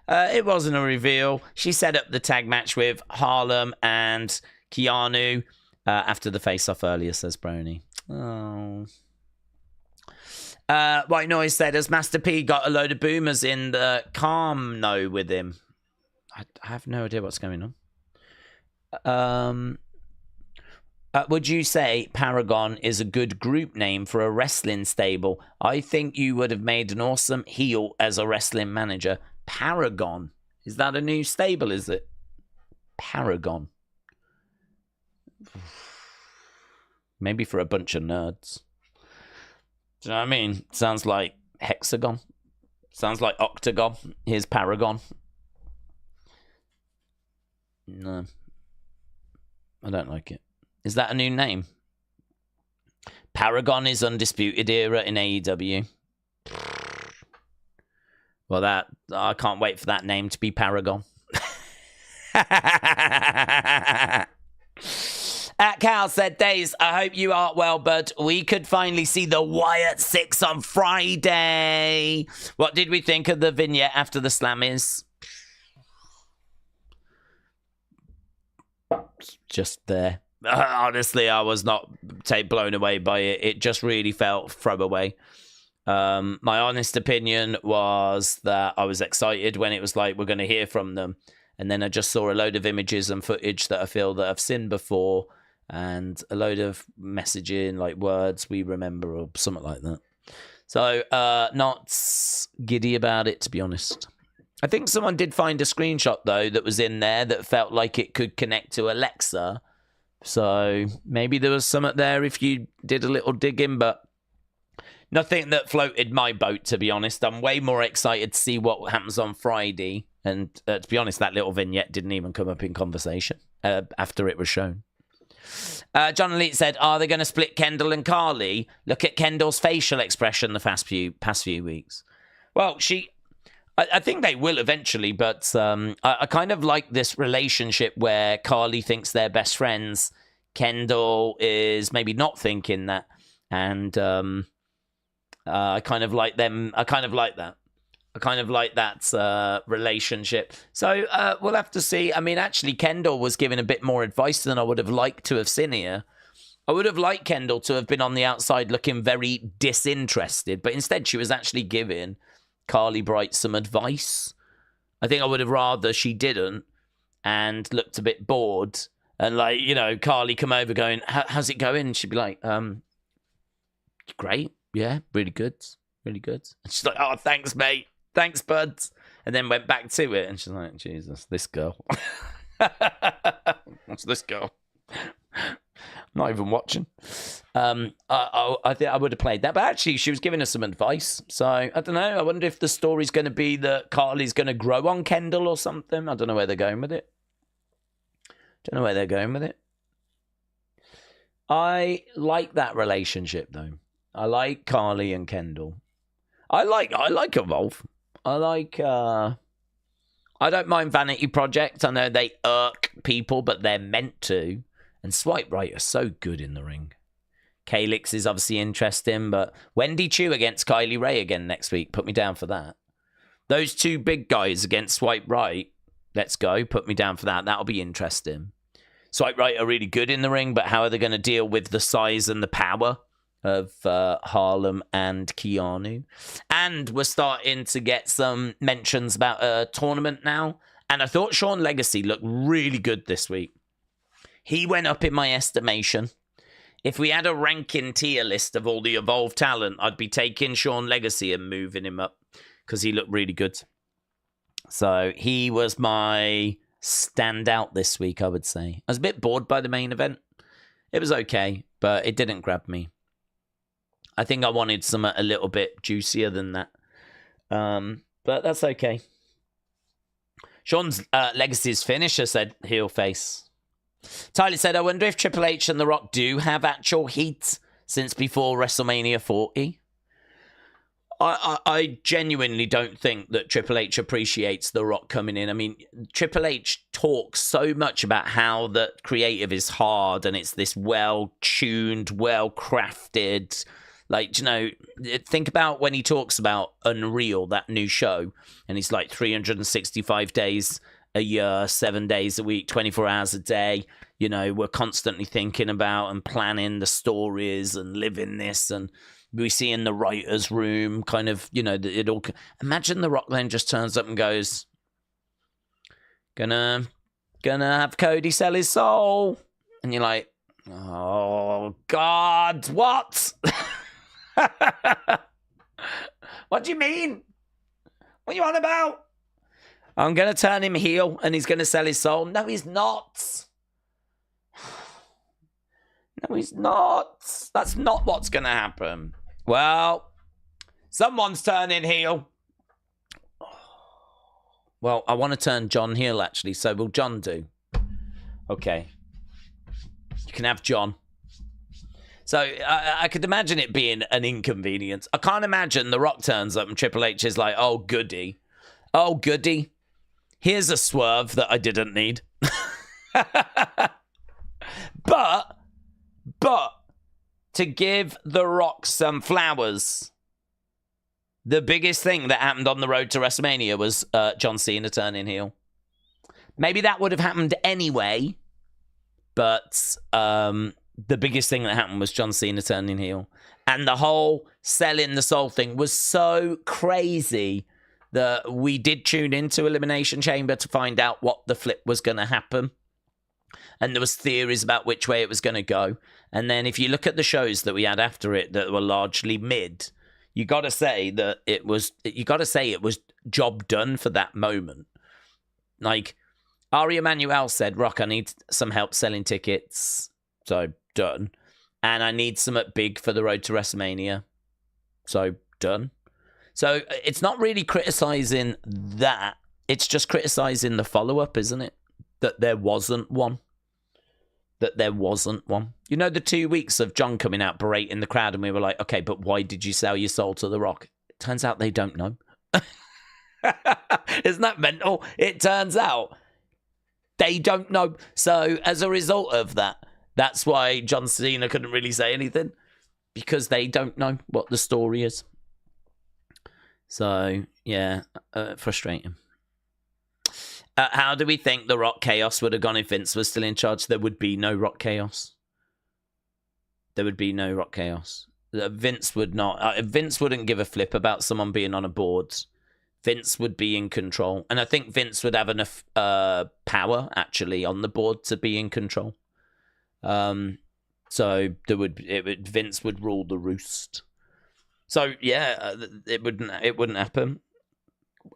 It wasn't a reveal. She set up the tag match with Harlem and Keanu after the face-off earlier, says Brony. Oh. White Noise said, has Master P got a load of boomers in the Carmno with him? I have no idea what's going on. Would you say Paragon is a good group name for a wrestling stable? I think you would have made an awesome heel as a wrestling manager. Paragon. Is that a new stable, is it? Paragon. Maybe for a bunch of nerds. Do you know what I mean? Sounds like Hexagon. Sounds like Octagon. Here's Paragon. No. I don't like it. Is that a new name? Paragon is Undisputed Era in AEW. Well, I can't wait for that name to be Paragon. Cal said, Daze, I hope you are well, bud. We could finally see the Wyatt 6 on Friday. What did we think of the vignette after the Slammies? Just there. Honestly, I was not blown away by it. It just really felt throwaway. My honest opinion was that I was excited when it was like, we're going to hear from them. And then I just saw a load of images and footage that I feel that I've seen before. And a load of messaging, like words we remember or something like that. So, not giddy about it, to be honest. I think someone did find a screenshot, though, that was in there that felt like it could connect to Alexa. So, maybe there was something there if you did a little digging, but nothing that floated my boat, to be honest. I'm way more excited to see what happens on Friday. And to be honest, that little vignette didn't even come up in conversation after it was shown. John Elite said, are they going to split Kendal and Kylie? Look at Kendall's facial expression the past few weeks. Well, I think they will eventually, but I kind of like this relationship where Kylie thinks they're best friends. Kendal is maybe not thinking that. And I kind of like them. I kind of like that. I kind of like that relationship. So we'll have to see. I mean, actually, Kendal was given a bit more advice than I would have liked to have seen here. I would have liked Kendal to have been on the outside looking very disinterested, but instead she was actually giving Kylie Bright some advice. I think I would have rather she didn't and looked a bit bored. And, like, you know, Kylie come over going, how's it going? And she'd be like, great. Yeah, really good. Really good. And she's like, oh, thanks, mate. Thanks, buds. And then went back to it. And she's like, Jesus, this girl. What's this girl? I'm not even watching. I think I would have played that. But actually, she was giving us some advice. So, I don't know. I wonder if the story's going to be that Carly's going to grow on Kendal or something. I don't know where they're going with it. I like that relationship, though. I like Kylie and Kendal. I like Evolve. I don't mind Vanity Project. I know they irk people, but they're meant to. And Swipe Right are so good in the ring. Calix is obviously interesting, but Wendy Choo against Kylie Ray again next week. Put me down for that. Those two big guys against Swipe Right. Let's go. Put me down for that. That'll be interesting. Swipe Right are really good in the ring, but how are they going to deal with the size and the power of Harlem and Keanu? And we're starting to get some mentions about a tournament now. And I thought Sean Legacy looked really good this week. He went up in my estimation. If we had a ranking tier list of all the Evolve talent, I'd be taking Sean Legacy and moving him up because he looked really good. So he was my standout this week, I would say. I was a bit bored by the main event. It was okay, but it didn't grab me. I think I wanted something a little bit juicier than that. But that's okay. Sean's Legacy's finisher said heel face. Tyler said, I wonder if Triple H and The Rock do have actual heat since before WrestleMania 40. I genuinely don't think that Triple H appreciates The Rock coming in. I mean, Triple H talks so much about how the creative is hard and it's this well-tuned, well-crafted. Like, you know, think about when he talks about Unreal, that new show, and he's like 365 days a year, 7 days a week, 24 hours a day. You know, we're constantly thinking about and planning the stories and living this. And we see in the writer's room kind of, you know, it all. Imagine The Rock then just turns up and goes, gonna have Cody sell his soul. And you're like, oh, God, what? What do you mean? What are you on about? I'm going to turn him heel and he's going to sell his soul. No, he's not. No, he's not. That's not what's going to happen. Well, someone's turning heel. Well, I want to turn John heel, actually. So will John do? Okay. You can have John. So I could imagine it being an inconvenience. I can't imagine The Rock turns up and Triple H is like, oh, goody. Oh, goody. Here's a swerve that I didn't need. But to give The Rock some flowers, the biggest thing that happened on the road to WrestleMania was John Cena turning heel. Maybe that would have happened anyway, but the biggest thing that happened was John Cena turning heel. And the whole selling the soul thing was so crazy that we did tune into Elimination Chamber to find out what the flip was going to happen. And there was theories about which way it was going to go. And then if you look at the shows that we had after it that were largely mid, you got to say that it was job done for that moment. Like Ari Emanuel said, Rock, I need some help selling tickets. So done. And I need some at big for the road to WrestleMania. So done. So it's not really criticizing that. It's just criticizing the follow-up, isn't it? That there wasn't one. You know, the 2 weeks of John coming out berating the crowd and we were like, okay, but why did you sell your soul to The Rock? It turns out they don't know. Isn't that mental? It turns out they don't know. So as a result of that, that's why John Cena couldn't really say anything. Because they don't know what the story is. So, yeah, frustrating. How do we think the Rock Chaos would have gone if Vince was still in charge? There would be no Rock Chaos. Vince would not. Vince wouldn't give a flip about someone being on a board. Vince would be in control. And I think Vince would have enough power, actually, on the board to be in control. So Vince would rule the roost. So yeah, it wouldn't happen.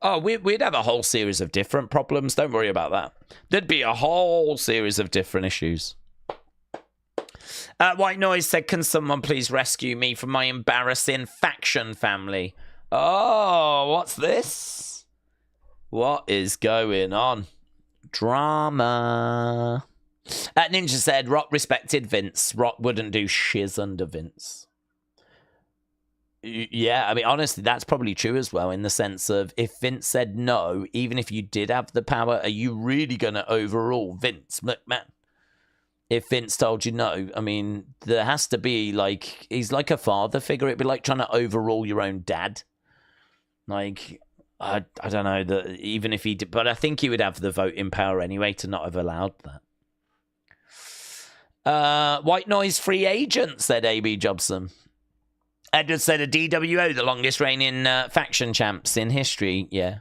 Oh, we'd have a whole series of different problems. Don't worry about that. There'd be a whole series of different issues. White Noise said, can someone please rescue me from my embarrassing faction family? Oh, what's this? What is going on? Drama. Ninja said, Rock respected Vince. Rock wouldn't do shiz under Vince. Yeah, I mean, honestly, that's probably true as well, in the sense of, if Vince said no, even if you did have the power, are you really going to overrule Vince McMahon? If Vince told you no, I mean, there has to be, like, he's like a father figure. It'd be like trying to overrule your own dad. Like, I don't know, that even if he did, but I think he would have the voting power anyway to not have allowed that. White noise free agent, said AB Jobson. Edward said a DWO, the longest reigning faction champs in history. Yeah,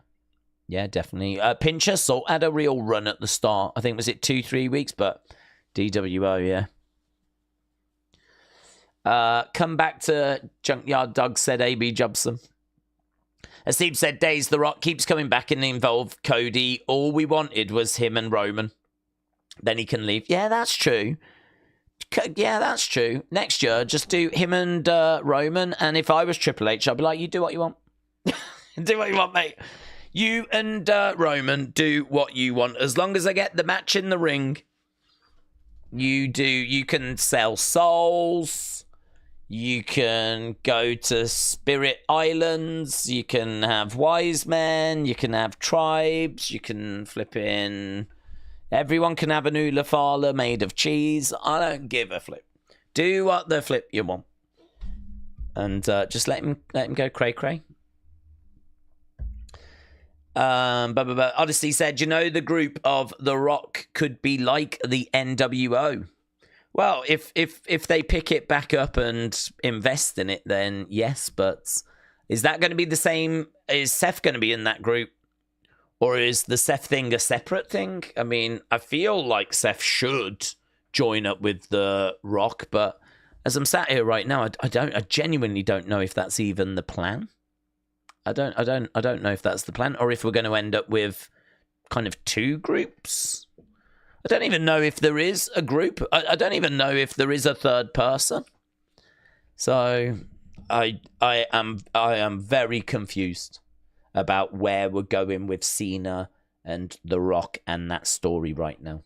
definitely. Pincher Salt had a real run at the start. I think, was it 2-3 weeks? But DWO, yeah. Come back to Junkyard Dog, said AB Jobson. As Steve said, Daze, The Rock keeps coming back and involve Cody. All we wanted was him and Roman. Then he can leave. Yeah, that's true. Yeah, that's true. Next year, just do him and Roman. And if I was Triple H, I'd be like, you do what you want. Do what you want, mate. You and Roman do what you want. As long as I get the match in the ring, you can sell souls. You can go to Spirit Islands. You can have wise men. You can have tribes. You can flip in... Everyone can have an Ula Fala made of cheese. I don't give a flip. Do what the flip you want. And just let him go cray-cray. Odyssey said, you know, the group of The Rock could be like the NWO. Well, if they pick it back up and invest in it, then yes. But is that going to be the same? Is Seth going to be in that group? Or is the Seth thing a separate thing? I mean, I feel like Seth should join up with The Rock, but as I'm sat here right now, I genuinely don't know if that's even the plan. I don't know if that's the plan, or if we're going to end up with kind of two groups. I don't even know if there is a group. I don't even know if there is a third person. So I am very confused about where we're going with Cena and The Rock and that story right now.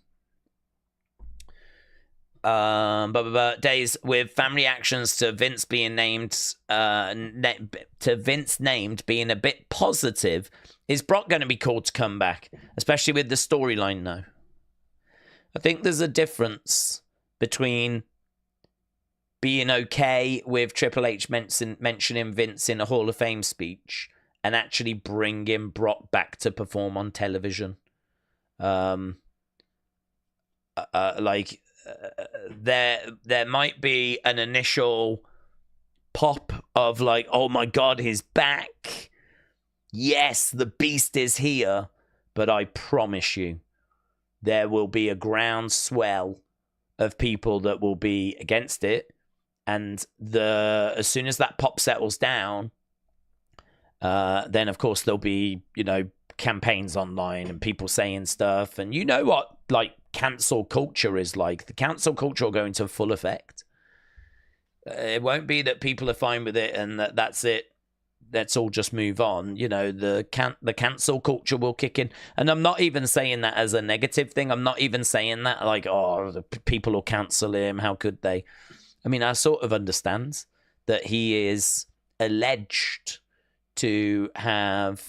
Days with fan reactions to Vince being named, Vince named being a bit positive. Is Brock going to be called to come back, especially with the storyline now? I think there's a difference between being okay with Triple H mentioning Vince in a Hall of Fame speech and actually bringing Brock back to perform on television. There might be an initial pop of like, oh my God, he's back. Yes, the beast is here. But I promise you, there will be a groundswell of people that will be against it. And as soon as that pop settles down, then of course there'll be, campaigns online and people saying stuff. And you know what, like, cancel culture is like. The cancel culture will go into full effect. It won't be that people are fine with it and that's it. Let's all just move on. The cancel culture will kick in. And I'm not even saying that as a negative thing. I'm not even saying that like, oh, the people will cancel him. How could they? I mean, I sort of understand that he is alleged to have...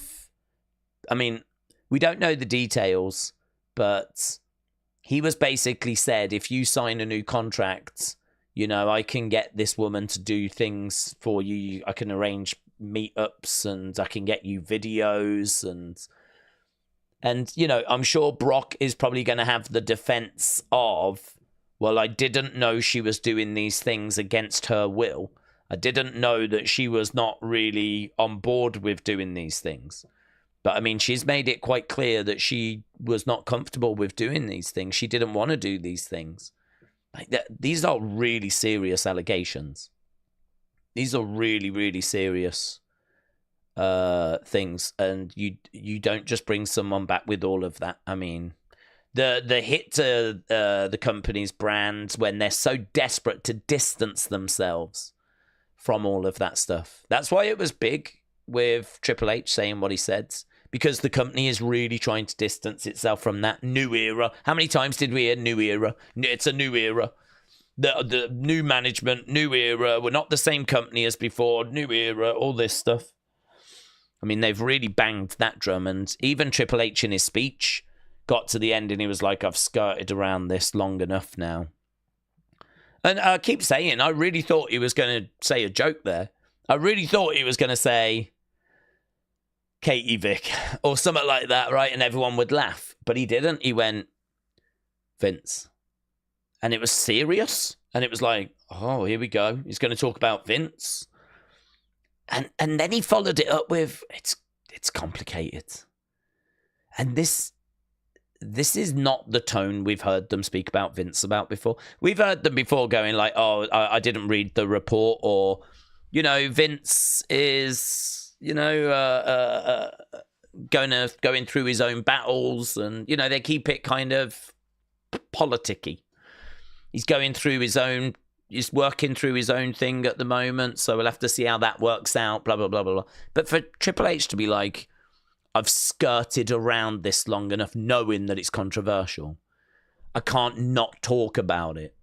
I mean, we don't know the details, but he was basically said, if you sign a new contract, I can get this woman to do things for you. I can arrange meetups and I can get you videos and I'm sure Brock is probably going to have the defense of, well, I didn't know she was doing these things against her will. I didn't know that she was not really on board with doing these things. But I mean, she's made it quite clear that she was not comfortable with doing these things. She didn't want to do these things. These are really serious allegations. These are really, really serious things. And you don't just bring someone back with all of that. I mean, the hit to the company's brands when they're so desperate to distance themselves from all of that stuff. That's why it was big with Triple H saying what he said, because the company is really trying to distance itself from that new era. How many times did we hear new era? It's a new era. The new management, new era, we're not the same company as before, new era, all this stuff. I mean, they've really banged that drum, and even Triple H in his speech got to the end and he was like, I've skirted around this long enough now. And I keep saying, I really thought he was going to say a joke there. I really thought he was going to say Katie Vick or something like that, right? And everyone would laugh. But he didn't. He went, Vince. And it was serious. And it was like, oh, here we go. He's going to talk about Vince. And then he followed it up with, it's complicated. And this is not the tone we've heard them speak about Vince about before. We've heard them before going like, oh, I didn't read the report, or, you know, Vince is, you know, going through his own battles, and, you know, they keep it kind of politicky. He's going through his own, he's working through his own thing at the moment, so we'll have to see how that works out, blah, blah, blah, blah, blah. But for Triple H to be like, I've skirted around this long enough knowing that it's controversial, I can't not talk about it.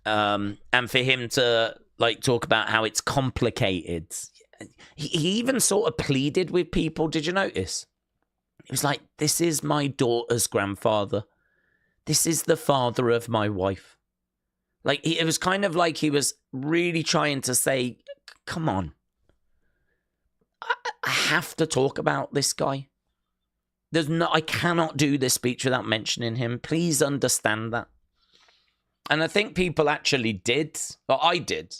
And for him to, like, talk about how it's complicated, he even sort of pleaded with people. Did you notice? He was like, this is my daughter's grandfather. This is the father of my wife. Like, it was kind of like he was really trying to say, come on. I have to talk about this guy. I cannot do this speech without mentioning him. Please understand that. And I think people actually did. Or I did.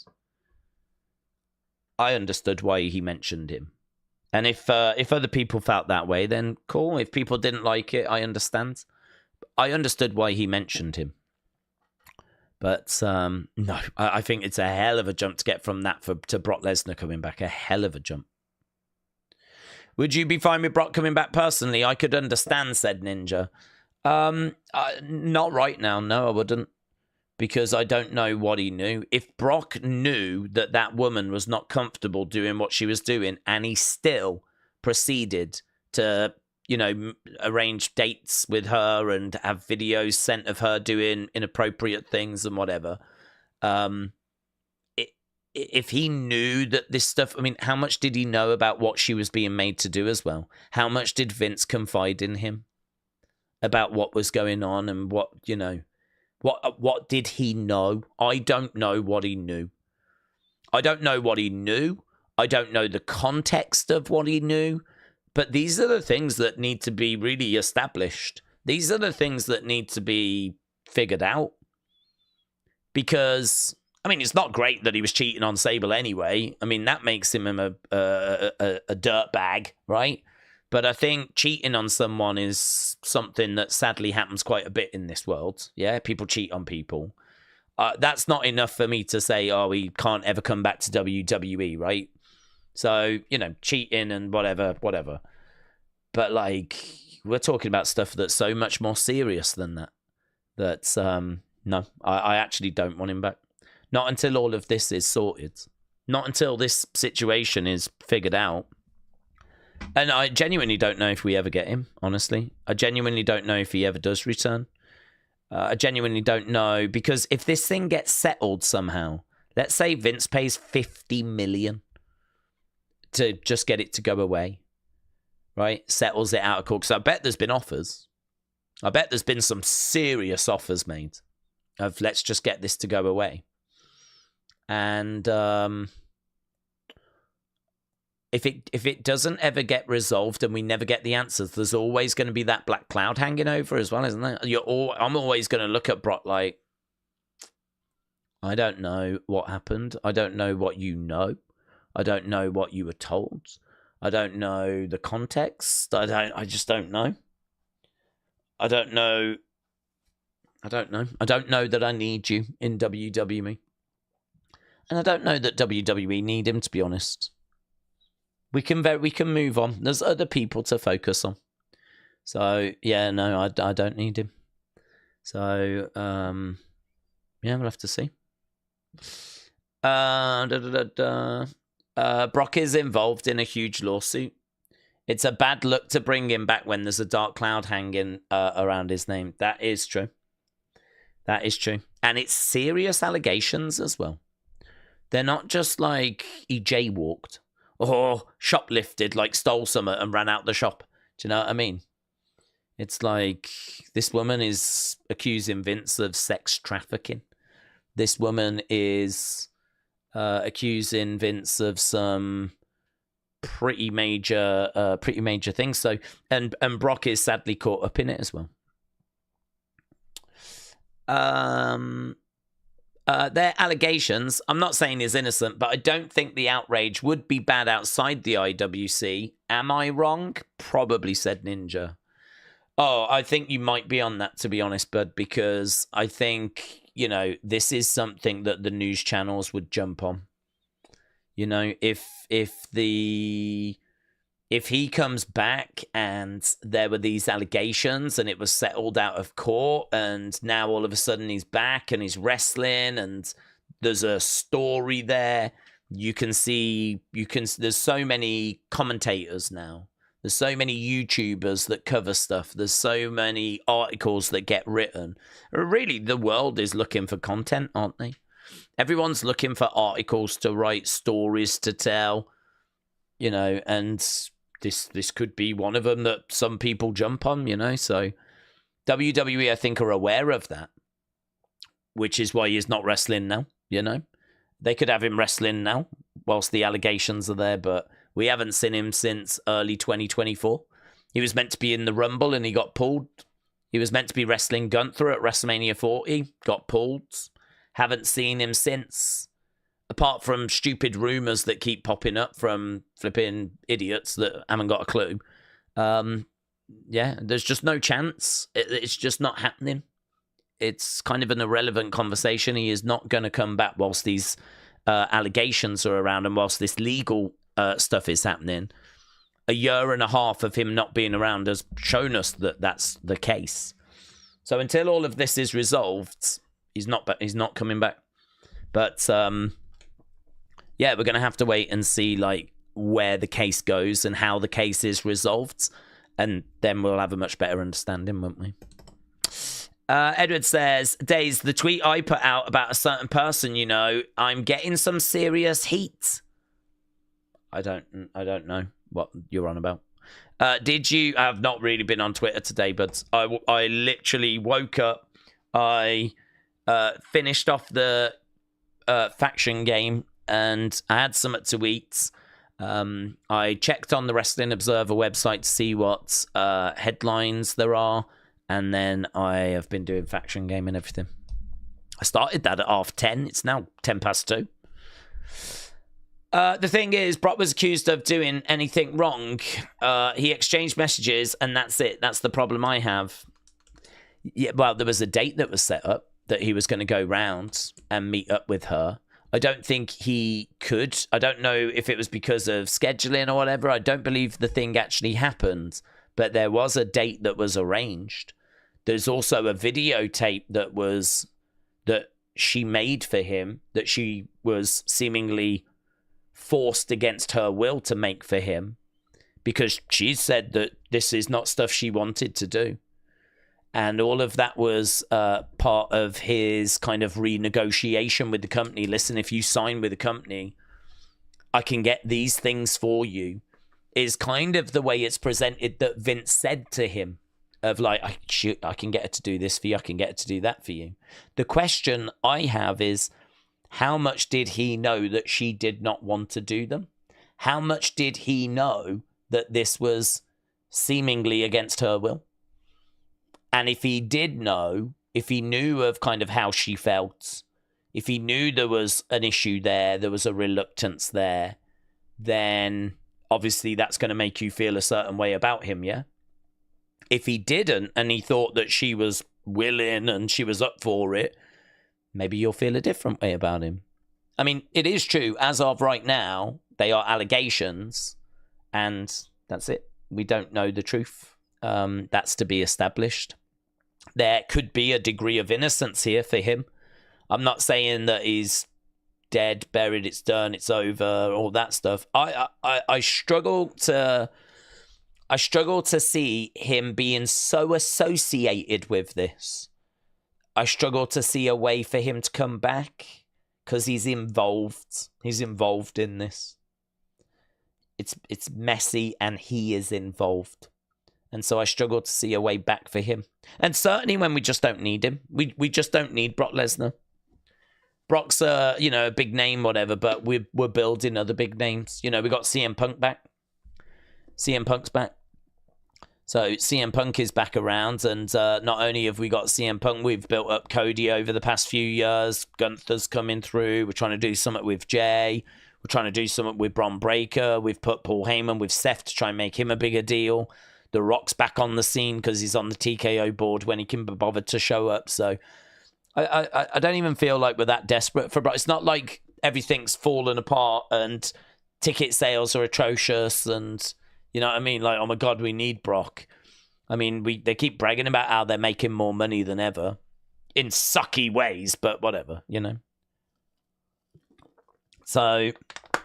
I understood why he mentioned him. And if other people felt that way, then cool. If people didn't like it, I understand. I understood why he mentioned him. But no, I think it's a hell of a jump to get from that to Brock Lesnar coming back. A hell of a jump. Would you be fine with Brock coming back personally? I could understand, said Ninja. Not right now. No, I wouldn't. Because I don't know what he knew. If Brock knew that that woman was not comfortable doing what she was doing, and he still proceeded to, you know, arrange dates with her and have videos sent of her doing inappropriate things and whatever. If he knew that this stuff, I mean, how much did he know about what she was being made to do as well? How much did Vince confide in him about what was going on and what, you know, what did he know? I don't know what he knew. I don't know what he knew. I don't know the context of what he knew. But these are the things that need to be really established. These are the things that need to be figured out. Because, I mean, it's not great that he was cheating on Sable anyway. I mean, that makes him a dirtbag, right? But I think cheating on someone is something that sadly happens quite a bit in this world. Yeah, people cheat on people. That's not enough for me to say, oh, he can't ever come back to WWE, right? So, you know, cheating and whatever. But, like, we're talking about stuff that's so much more serious than that. That's, no, I actually don't want him back. Not until all of this is sorted. Not until this situation is figured out. And I genuinely don't know if we ever get him, honestly. I genuinely don't know if he ever does return. I genuinely don't know, because if this thing gets settled somehow, let's say Vince pays $50 million to just get it to go away, right? Settles it out of court. Because I bet there's been offers. I bet there's been some serious offers made of let's just get this to go away. And if it doesn't ever get resolved and we never get the answers, there's always going to be that black cloud hanging over as well, isn't there? I'm always going to look at Brock like, I don't know what happened. I don't know what you know. I don't know what you were told. I don't know the context. I just don't know. I don't know. I don't know that I need you in WWE. And I don't know that WWE need him, to be honest. We can move on. There's other people to focus on. So, yeah, no, I don't need him. So, yeah, we'll have to see. Brock is involved in a huge lawsuit. It's a bad look to bring him back when there's a dark cloud hanging around his name. That is true. That is true. And it's serious allegations as well. They're not just like he jaywalked or shoplifted, like stole something and ran out the shop. Do you know what I mean? It's like this woman is accusing Vince of sex trafficking. This woman is accusing Vince of some pretty major things. So, and Brock is sadly caught up in it as well. Their allegations, I'm not saying he's innocent, but I don't think the outrage would be bad outside the IWC. Am I wrong? Probably, said Ninja. Oh, I think you might be on that, to be honest, bud, because I think, you know, this is something that the news channels would jump on. You know, if he comes back and there were these allegations and it was settled out of court and now all of a sudden he's back and he's wrestling and there's a story there, there's so many commentators now. There's so many YouTubers that cover stuff. There's so many articles that get written. Really, the world is looking for content, aren't they? Everyone's looking for articles to write, stories to tell, you know, and this could be one of them that some people jump on, you know. So WWE, I think, are aware of that, which is why he's not wrestling now, you know. They could have him wrestling now whilst the allegations are there, but we haven't seen him since early 2024. He was meant to be in the Rumble and he got pulled. He was meant to be wrestling Gunther at WrestleMania 40, got pulled. Haven't seen him since. Apart from stupid rumors that keep popping up from flipping idiots that haven't got a clue. Yeah, there's just no chance. It's just not happening. It's kind of an irrelevant conversation. He is not going to come back whilst these allegations are around and whilst this legal stuff is happening. A year and a half of him not being around has shown us that that's the case. So until all of this is resolved, he's not coming back. But yeah, we're going to have to wait and see like where the case goes and how the case is resolved. And then we'll have a much better understanding, won't we? Edward says, Daze, the tweet I put out about a certain person, you know, I'm getting some serious heat. I don't know what you're on about. Did you? I have not really been on Twitter today, but I literally woke up. I finished off the faction game and I had something to eat. I checked on the Wrestling Observer website to see what headlines there are, and then I have been doing faction game and everything. I started that at 10:30. It's now 2:10. The thing is, Brock was accused of doing anything wrong. He exchanged messages, and that's it. That's the problem I have. Yeah, well, there was a date that was set up that he was going to go round and meet up with her. I don't think he could. I don't know if it was because of scheduling or whatever. I don't believe the thing actually happened, but there was a date that was arranged. There's also a videotape that she made for him that she was seemingly forced against her will to make for him because she said that this is not stuff she wanted to do. And all of that was part of his kind of renegotiation with the company. Listen, if you sign with the company, I can get these things for you, is kind of the way it's presented that Vince said to him of like, I can get her to do this for you. I can get her to do that for you. The question I have is, how much did he know that she did not want to do them? How much did he know that this was seemingly against her will? And if he did know, if he knew of kind of how she felt, if he knew there was an issue there was a reluctance there, then obviously that's going to make you feel a certain way about him, yeah? If he didn't and he thought that she was willing and she was up for it, maybe you'll feel a different way about him. I mean, it is true, as of right now, they are allegations, and that's it. We don't know the truth. That's to be established. There could be a degree of innocence here for him. I'm not saying that he's dead, buried, it's done, it's over, all that stuff. I struggle to see him being so associated with this. I struggle to see a way for him to come back because he's involved. He's involved in this. It's messy and he is involved. And so I struggle to see a way back for him. And certainly when we just don't need him. We just don't need Brock Lesnar. Brock's a big name, whatever, but we're building other big names. We got CM Punk back. CM Punk's back. So CM Punk is back around, and not only have we got CM Punk, we've built up Cody over the past few years. Gunther's coming through. We're trying to do something with Jay. We're trying to do something with Bron Breakker. We've put Paul Heyman with Seth to try and make him a bigger deal. The Rock's back on the scene because he's on the TKO board when he can be bothered to show up. So I don't even feel like we're that desperate for Brock. It's not like everything's fallen apart and ticket sales are atrocious and... You know what I mean? Like, oh my God, we need Brock. I mean, they keep bragging about how they're making more money than ever in sucky ways, but whatever, So,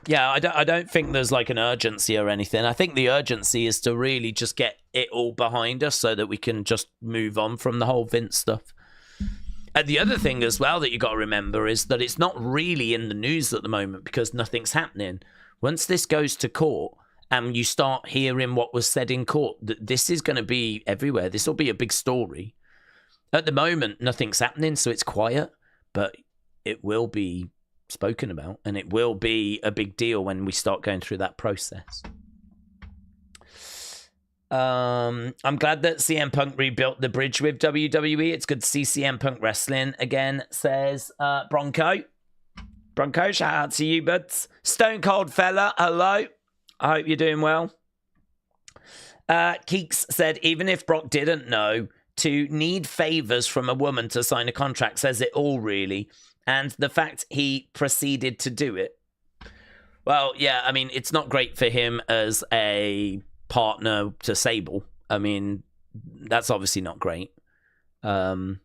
yeah, I don't think there's like an urgency or anything. I think the urgency is to really just get it all behind us so that we can just move on from the whole Vince stuff. And the other thing as well that you got to remember is that it's not really in the news at the moment because nothing's happening. Once this goes to court, and you start hearing what was said in court, that this is going to be everywhere. This will be a big story. At the moment, nothing's happening, so it's quiet, but it will be spoken about, and it will be a big deal when we start going through that process. I'm glad that CM Punk rebuilt the bridge with WWE. It's good to see CM Punk wrestling again, says Bronco. Bronco, shout out to you, buds. Stone Cold Fella, hello. I hope you're doing well. Keeks said, even if Brock didn't know, to need favors from a woman to sign a contract says it all, really. And the fact he proceeded to do it. Well, yeah, I mean, it's not great for him as a partner to Sable. I mean, that's obviously not great. Yeah,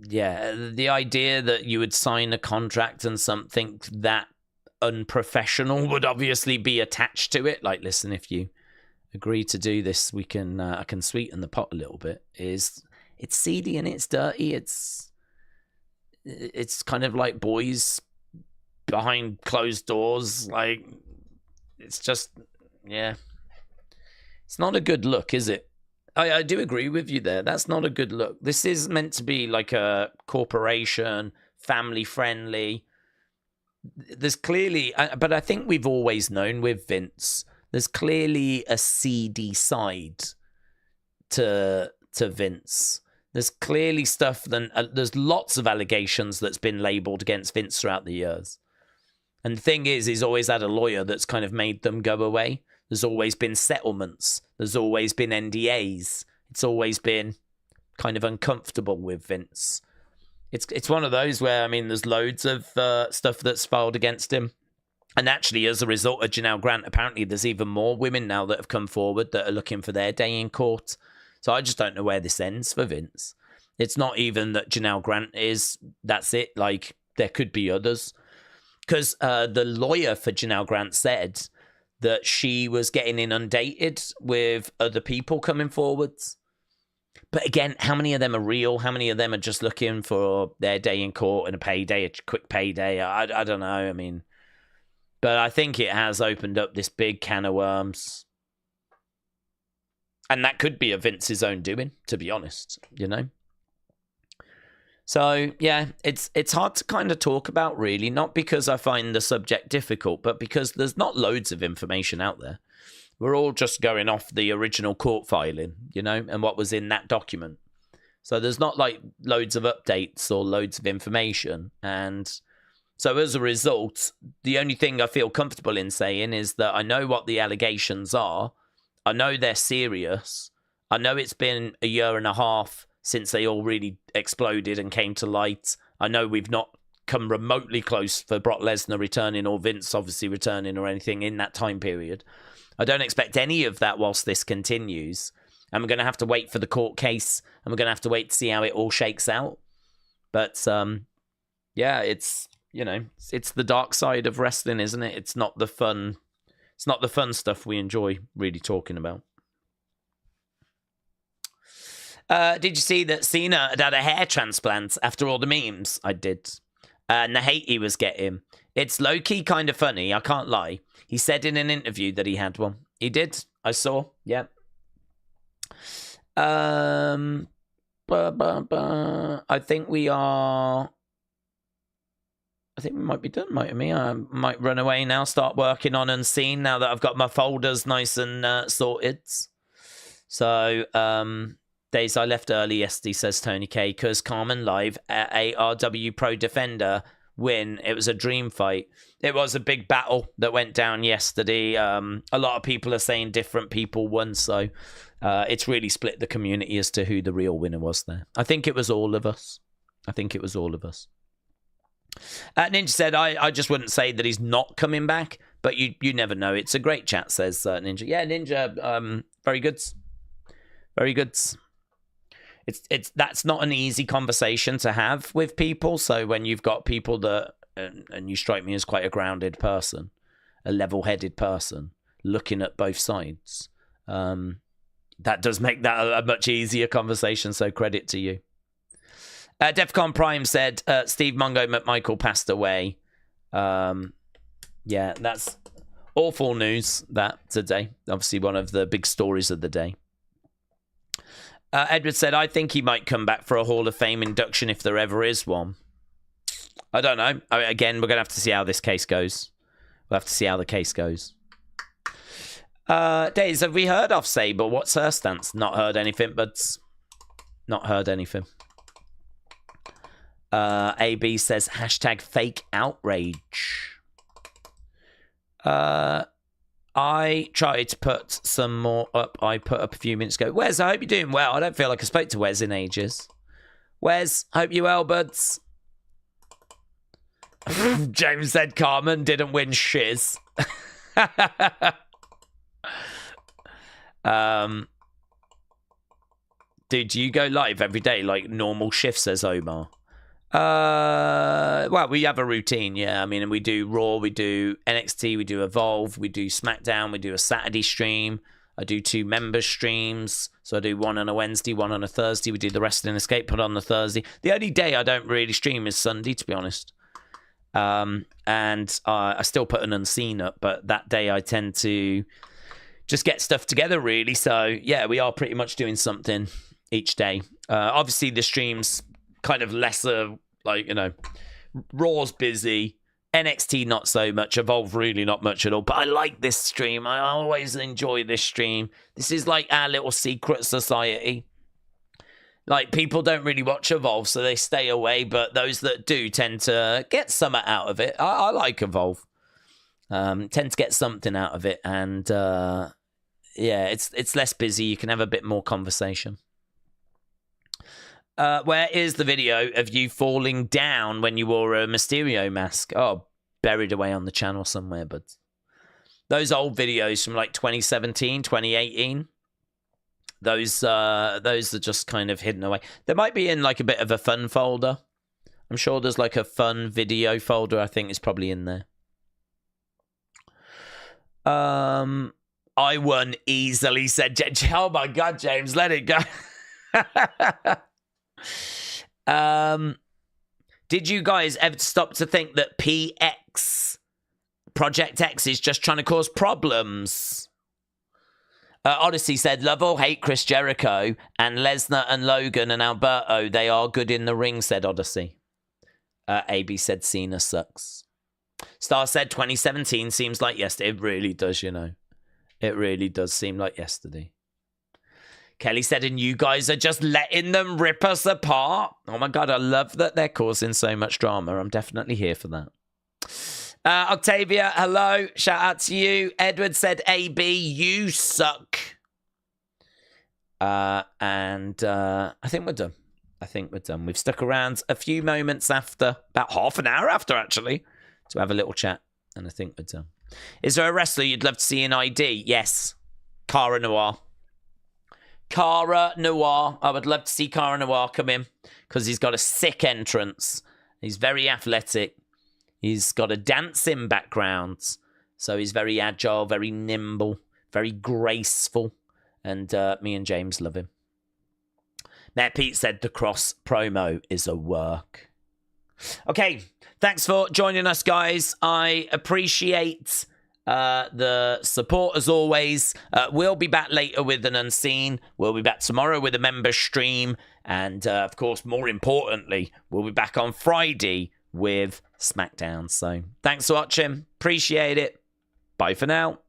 the idea that you would sign a contract and something that unprofessional would obviously be attached to it. Like, listen, if you agree to do this, we can I can sweeten the pot a little bit. It's seedy and it's dirty. It's kind of like boys behind closed doors. Like, it's just, yeah, it's not a good look, is it? I do agree with you there. That's not a good look. This is meant to be like a corporation, family friendly. There's clearly, but I think we've always known with Vince, there's clearly a seedy side to Vince. There's clearly stuff, there's lots of allegations that's been labelled against Vince throughout the years. And the thing is, he's always had a lawyer that's kind of made them go away. There's always been settlements. There's always been NDAs. It's always been kind of uncomfortable with Vince. It's one of those where, I mean, there's loads of stuff that's filed against him. And actually, as a result of Janelle Grant, apparently there's even more women now that have come forward that are looking for their day in court. So I just don't know where this ends for Vince. It's not even that Janelle Grant that's it. Like, there could be others. Because the lawyer for Janelle Grant said that she was getting inundated with other people coming forwards. But again, how many of them are real? How many of them are just looking for their day in court and a payday, a quick payday? I don't know. I mean, but I think it has opened up this big can of worms. And that could be a Vince's own doing, to be honest, So, yeah, it's hard to kind of talk about, really, not because I find the subject difficult, but because there's not loads of information out there. We're all just going off the original court filing, and what was in that document. So there's not like loads of updates or loads of information. And so as a result, the only thing I feel comfortable in saying is that I know what the allegations are. I know they're serious. I know it's been a year and a half since they all really exploded and came to light. I know we've not come remotely close for Brock Lesnar returning or Vince obviously returning or anything in that time period. I don't expect any of that whilst this continues. And we're going to have to wait for the court case, and we're going to have to wait to see how it all shakes out. But, yeah, it's the dark side of wrestling, isn't it? It's not the fun stuff we enjoy really talking about. Did you see that Cena had a hair transplant after all the memes? I did. And the hate he was getting. It's low-key kind of funny, I can't lie. He said in an interview that he had one. He did. I saw. Yeah. I think we are... I think we might be done, mightn't we? I might run away now, start working on Unseen now that I've got my folders nice and sorted. So, days I left early yesterday, says Tony K, because Carmen Live, ARW Pro Defender win. It was a dream fight. It was a big battle that went down yesterday. A lot of people are saying different people won, so it's really split the community as to who the real winner was there. I think it was all of us. Ninja said, I just wouldn't say that he's not coming back, but you never know. It's a great chat, says Ninja. Yeah, Ninja, very good. Very good. That's not an easy conversation to have with people. So when you've got people that, and you strike me as quite a grounded person, a level-headed person, looking at both sides, that does make that a much easier conversation. So credit to you. Defcon Prime said Steve Mongo McMichael passed away. Yeah, that's awful news that today. Obviously one of the big stories of the day. Edward said, I think he might come back for a Hall of Fame induction if there ever is one. I don't know. Again, we're going to have to see how this case goes. We'll have to see how the case goes. Daze, have we heard of Sable? What's her stance? Not heard anything, but not heard anything. AB says, hashtag fake outrage. I tried to put some more up. I put up a few minutes ago. Wes, I hope you're doing well. I don't feel like I spoke to Wes in ages. Wes, hope you well, buds. James said Carmen didn't win shiz. Dude, you go live every day like normal shift, says Omar. Well, we have a routine, yeah. I mean, we do Raw, we do NXT, we do Evolve, we do SmackDown, we do a Saturday stream. I do 2 member streams. So I do one on a Wednesday, one on a Thursday. We do the Wrestling Escape Pod on the Thursday. The only day I don't really stream is Sunday, to be honest. And I still put an Unseen up, but that day I tend to just get stuff together, really. So, yeah, we are pretty much doing something each day. Obviously, the stream's kind of lesser, like, you know, Raw's busy, NXT not so much, Evolve really not much at all, but I like this stream. I always enjoy this stream. This is like our little secret society. Like, people don't really watch Evolve, so they stay away, but those that do tend to get something out of it. I like Evolve. Tend to get something out of it, and yeah, it's less busy. You can have a bit more conversation. Where is the video of you falling down when you wore a Mysterio mask? Oh, buried away on the channel somewhere, but those old videos from like 2017, 2018, those are just kind of hidden away. They might be in like a bit of a fun folder. I'm sure there's like a fun video folder. I think it's probably in there. I won easily, said James. Oh my God, James, let it go. Did you guys ever stop to think that PX, Project X, is just trying to cause problems? Odyssey said, love or hate Chris Jericho, and Lesnar and Logan and Alberto, they are good in the ring, said Odyssey. AB said Cena sucks. Star said 2017 seems like yesterday. It really does, you know. It really does seem like yesterday. Kelly said, and you guys are just letting them rip us apart. Oh my God, I love that they're causing so much drama. I'm definitely here for that. Octavia, hello. Shout out to you. Edward said, AB, you suck. And I think we're done. We've stuck around a few moments after, about half an hour after, actually, to have a little chat. And I think we're done. Is there a wrestler you'd love to see in ID? Yes. Cara Noir. I would love to see Cara Noir come in because he's got a sick entrance. He's very athletic. He's got a dancing background. So he's very agile, very nimble, very graceful. And me and James love him. Now, Pete said the Cross promo is a work. Okay, thanks for joining us, guys. I appreciate the support as always. We'll be back later with an Unseen. We'll be back tomorrow with a member stream. And, of course, more importantly, we'll be back on Friday with SmackDown. So thanks for watching. Appreciate it. Bye for now.